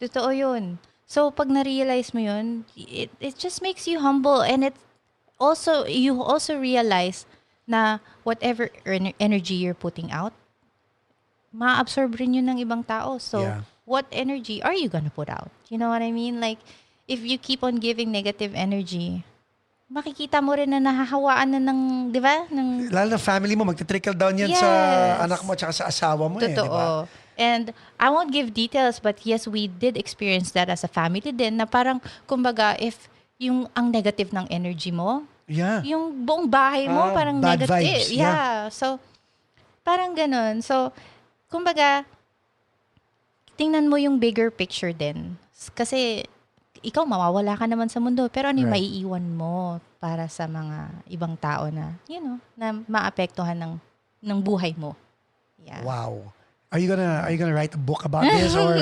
Totoo yun. So, pag na-realize mo yun, it just makes you humble and you also realize na whatever energy you're putting out, ma-absorb rin yun ng ibang tao. So, Yeah. what energy are you gonna put out? You know what I mean? Like, if you keep on giving negative energy, makikita mo rin na nahahawaan na ng, di ba? Lalo na family mo, magti-trickle down yan Yes. sa anak mo at sa asawa mo di ba? Totoo. And I won't give details, but yes, we did experience that as a family din, na parang, kumbaga, if ang negative ng energy mo, Yeah. yung buong bahay mo, parang bad negative. vibes. Yeah. So, parang ganun. So, kumbaga, tingnan mo yung bigger picture din. Kasi, ikaw, mawawala ka naman sa mundo. Pero ano yung Right. maiiwan mo para sa mga ibang tao na, na maapektuhan ng buhay mo. Yeah. Wow. Are you gonna write a book about this or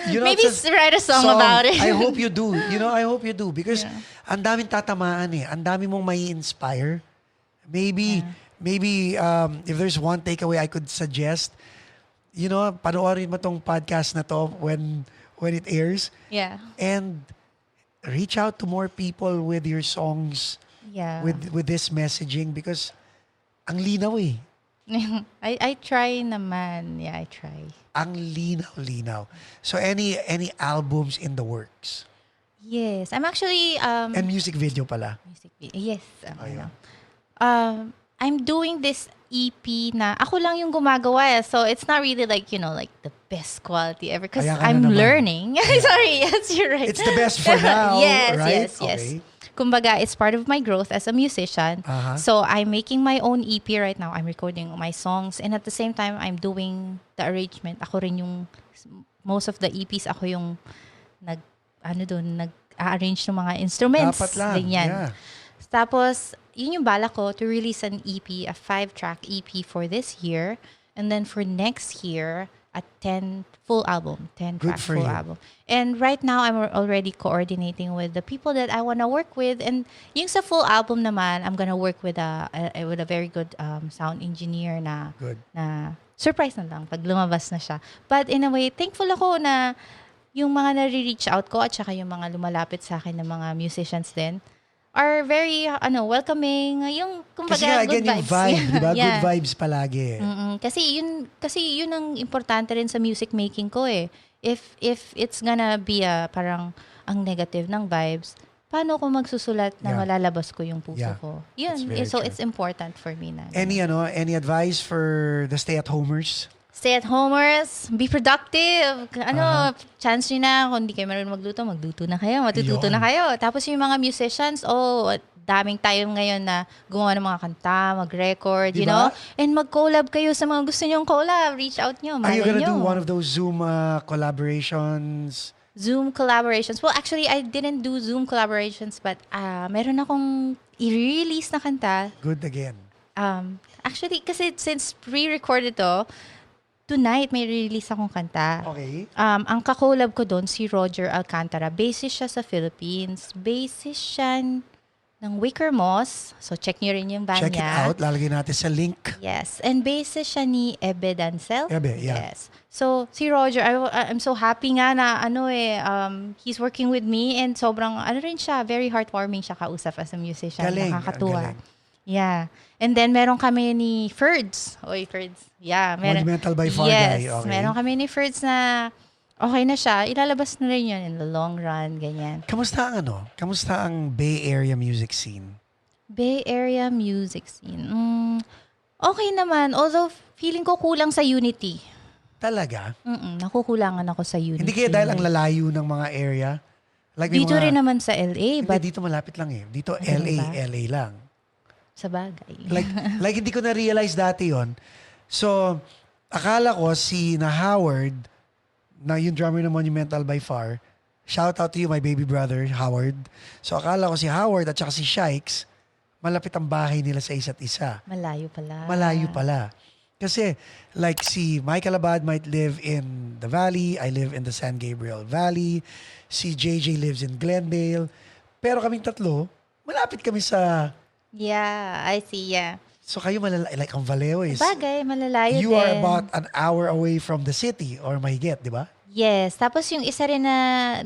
Maybe write a song about it. I hope you do. I hope you do because ang daming tatamaan eh. Ang dami mong may inspire. Maybe if there's one takeaway I could suggest, panoorin mo tong podcast na to when it airs. Yeah. And reach out to more people with your songs, Yeah. with this messaging because ang linaw eh. I try naman. Yeah, I try. Ang linaw. So any albums in the works? Yes. I'm actually And music video pala. music video. Yes. Ayun. I'm doing this EP na ako lang yung gumagawa. So it's not really like, like the best quality ever because Ayan ka na I'm naman. learning. Sorry. Yes, you're right. It's the best for now, Yes, right? yes. Okay. Kumbaga, it's part of my growth as a musician. Uh-huh. So I'm making my own EP right now. I'm recording my songs and at the same time, I'm doing the arrangement. Ako rin most of the EPs, ako yung nag-arrange ng mga instruments. Dapat lang. Ganyan. Yeah. Tapos, yun yung bala ko to release an EP, a 5-track EP for this year. And then for next year, a 10 full album, 10 Good track for full you. album. And right now, I'm already coordinating with the people that I want to work with. And yung sa full album naman, I'm gonna work with a very good sound engineer na Good. na surprise na lang pag lumabas na siya. But in a way, thankful ako na yung mga nare-reach out ko at saka yung mga lumalapit sa akin ng mga musicians din are very welcoming. Yung kumbaga Kasi nga, good again, yung vibes. vibe, di ba? Yeah. Good vibes palagi. Mm-mm. Kasi yun ang importante rin sa music making ko eh. If it's gonna be parang ang negative ng vibes, paano ko magsusulat na Yeah. malalabas ko yung puso Yeah. ko? That's Yun. very So true. it's important for me na. Any advice for the stay-at-homers? Stay-at-homers, be productive. Chance nyo na, kung hindi kayo marunong magluto na kayo, matututo Yun. na kayo. Tapos yung mga musicians, daming tayo ngayon na gumawa ng mga kanta, mag-record, you Diba? know? And mag-collab kayo sa mga gusto nyong collab. Reach out nyo, Are you malay gonna nyo. do one of those Zoom collaborations? Zoom collaborations. Well, actually, I didn't do Zoom collaborations, but meron akong i-release na kanta. Good again. Actually, kasi since pre-recorded to, tonight may release akong kanta. Okay. Ang kakolab ko doon, si Roger Alcantara. Basis siya sa Philippines. Basis siya ng Wicker Moss. So, check nyo rin yung band Check it niya. out. Lalagay natin sa link. Yes. And basis siya ni Ebe Dancel. Ebe, yeah. Yes. So, si Roger, I'm so happy nga na he's working with me and sobrang, rin siya, very heartwarming siya kausap as a musician. Galing. Nakakatuwa. Galing. Yeah. And then meron kami ni Ferds. Oy, Ferds. Yeah. Monumental by far yes, guy. Okay. meron kami ni Ferds na okay na siya. Ilalabas na rin yun in the long run. Ganyan. Kamusta ang Kamusta ang Bay Area music scene? Bay Area music scene. Okay naman. Although, feeling ko kulang sa unity. Talaga? Nakukulangan ako sa unity. Hindi kaya dahil ang lalayo ng mga area? Like may Dito mga, rin naman sa LA. Hindi, But dito malapit lang eh. Dito Ganun ba? LA lang. sa bagay. Like hindi ko na-realize dati yon. So, akala ko si na Howard, na yung drummer ng Monumental by far, shout out to you, my baby brother, Howard. So, akala ko si Howard at saka si Shikes, malapit ang bahay nila sa isa't isa. Malayo pala. Malayo pala. Kasi, like si Michael Abad might live in the Valley, I live in the San Gabriel Valley, si JJ lives in Glendale, pero kaming tatlo, malapit kami sa... Yeah, I see, yeah. So kayo like ang Vallejo is... Bagay, malalayo You din. are about an hour away from the city or mahigit, di ba? Yes. Tapos yung isa rin na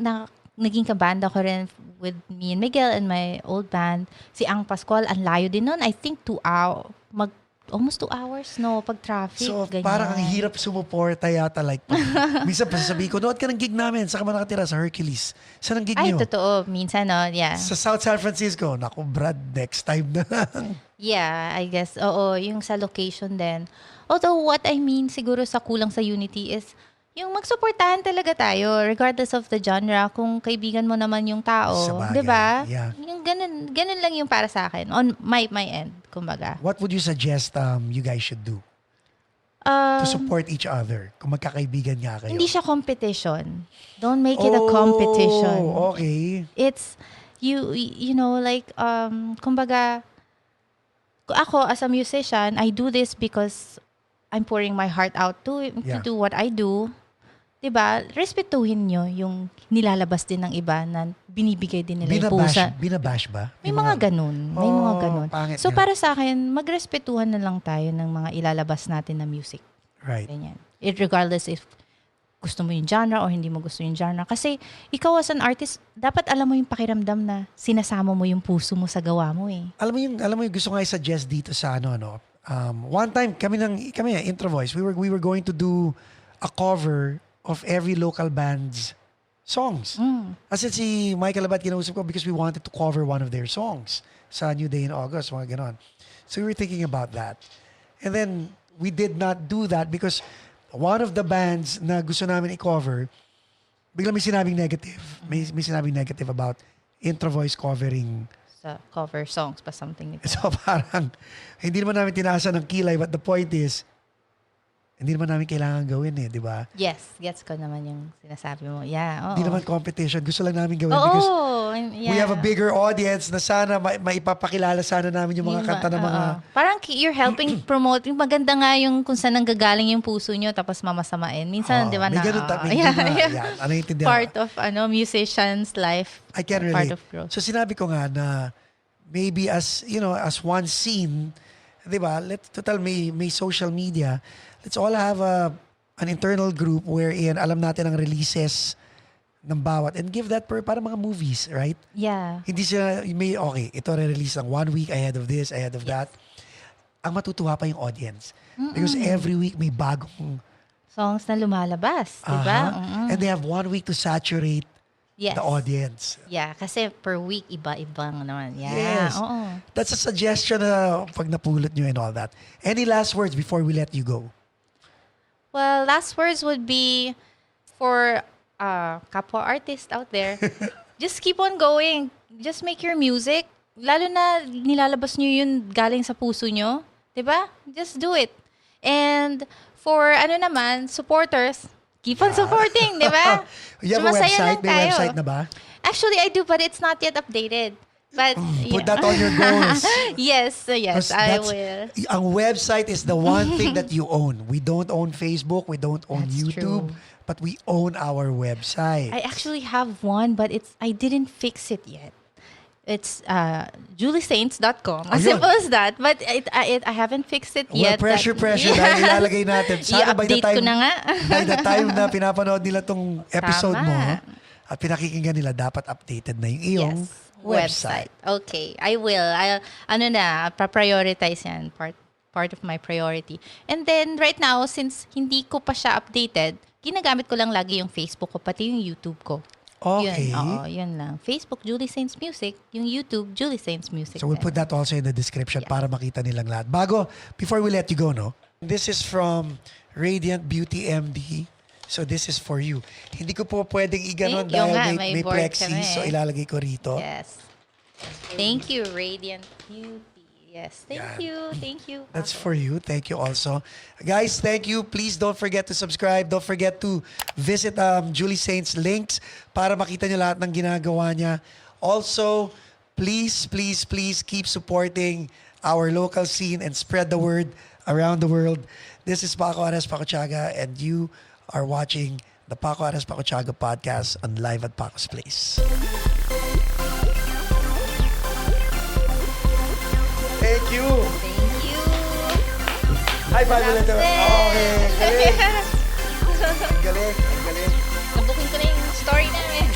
naging kabanda ko rin with me and Miguel and my old band, si Ang Pascual, ang layo din nun. I think 2 hours, almost 2 hours, no, pag traffic. So ganyan. parang ang hirap sumuporta yata. Like, minsan pa sasabihin ko, nood ka ng gig namin, saan ka man nakatira? Sa Hercules. Saan ang gig Ay, niyo? totoo. Minsan, no, yeah. Sa South San Francisco. Naku, Brad, next time na lang. Yeah, I guess. Oo, yung sa location din. Although what I mean siguro sa kulang sa unity is yung magsuportahan talaga tayo regardless of the genre. Kung kaibigan mo naman yung tao, Sabagay, 'di ba? yeah. Yung ganun lang yung para sa akin on my end, kumbaga. What would you suggest you guys should do to support each other? Kung magkakaibigan nga kayo. Hindi siya competition. Don't make it a competition. Oh, okay. It's you know like kumbaga ako as a musician, I do this because I'm pouring my heart out to do what I do. 'Di ba? Respetuhin nyo yung nilalabas din ng iba na binibigay din nila yung pusa. Binabash ba? May mga ganun. May mga ganun. Pangit So nga. para sa akin, magrespetuhan na lang tayo ng mga ilalabas natin na music. Right. Ganyan. Regardless if gusto mo yung genre o hindi mo gusto yung genre. Kasi ikaw as an artist, dapat alam mo yung pakiramdam na sinasama mo yung puso mo sa gawa mo eh. Alam mo yung gusto nga i-suggest dito sa one time kami Intro Voice, we were going to do a cover of every local band's songs. As in si Michael Abad kinausap ko because we wanted to cover one of their songs sa New Day in August, mga ganon. So we were thinking about that. And then we did not do that because one of the bands na gusto namin i-cover, biglang may sinabing negative. May sinabing negative about Intro Voice covering Sa cover songs pa something. so parang, hindi naman namin tinaasa ng kilay, but the point is, hindi naman namin kailangan gawin di ba? Yes, gets ko naman yung sinasabi mo. Yeah, oo. Hindi naman competition. Gusto lang namin gawin Oo, because yeah. we have a bigger audience na sana maipapakilala sana namin yung mga kanta ng mga... Parang you're helping promote. Yung maganda nga yung kung saan nanggagaling yung puso nyo tapos mamasamain. Minsan, di ba may na? ganun may naiintindihan. Part of musician's life. I can Part relate. of growth. So sinabi ko nga na maybe as one scene, di ba, total may social media, let's all have an internal group wherein alam natin ang releases ng bawat and give that para mga movies, right? Yeah. Hindi siya, ito re-release ng 1 week ahead of this, ahead of that. Ang matutuwa pa yung audience. Because every week may bagong... Songs na lumalabas, di ba? And they have 1 week to saturate the audience. Yeah, kasi per week, iba-ibang naman. Yeah. Yes. Oo. That's a suggestion na pag napulot nyo and all that. Any last words before we let you go? Well, last words would be for kapwa artist out there. Just keep on going. Just make your music. Lalo na nilalabas nyo yun galing sa puso nyo. Diba? Just do it. And for supporters, keep on supporting, diba? You have a website? May website na ba? Actually, I do, but it's not yet updated. But Put that on your goals. yes, I will. Ang website is the one thing that you own. We don't own Facebook, we don't own That's YouTube, true. but we own our website. I actually have one, but I didn't fix it yet. It's juliesaints.com. As Ayun. simple as that. But I haven't fixed it Well, yet. pressure. Dahil ilalagay natin. Sana I-update ko na nga. by the time na pinapanood nila tong episode Tama. mo, at pinakikinggan nila, dapat updated na yung iyong Yes. website. Okay, I will. Pa-prioritize yan. Part of my priority. And then, right now, since hindi ko pa siya updated, ginagamit ko lang lagi yung Facebook ko, pati yung YouTube ko. Okay. Yun lang. Facebook, Julie Saints Music. Yung YouTube, Julie Saints Music. So we'll put that also in the description para makita nilang lahat. Before we let you go, no? This is from Radiant Beauty MD. So this is for you. Hindi ko po pwedeng iganon Thank you dahil nga, may board plexi. kami. So ilalagay ko rito. Yes. Thank you, Radiant Beauty. Yes. Yan. Thank you. That's for you. Thank you also. Guys, thank you. Please don't forget to subscribe. Don't forget to visit Julie Saints links para makita nyo lahat ng ginagawa niya. Also, please keep supporting our local scene and spread the word around the world. This is Paco Arespacochaga and you are watching the Paco Arespacochaga podcast on Live at Paco's Place. Thank you. Thank you. High five ulit. Okay. Galing. Galing. Nabukin ko na yung story namin.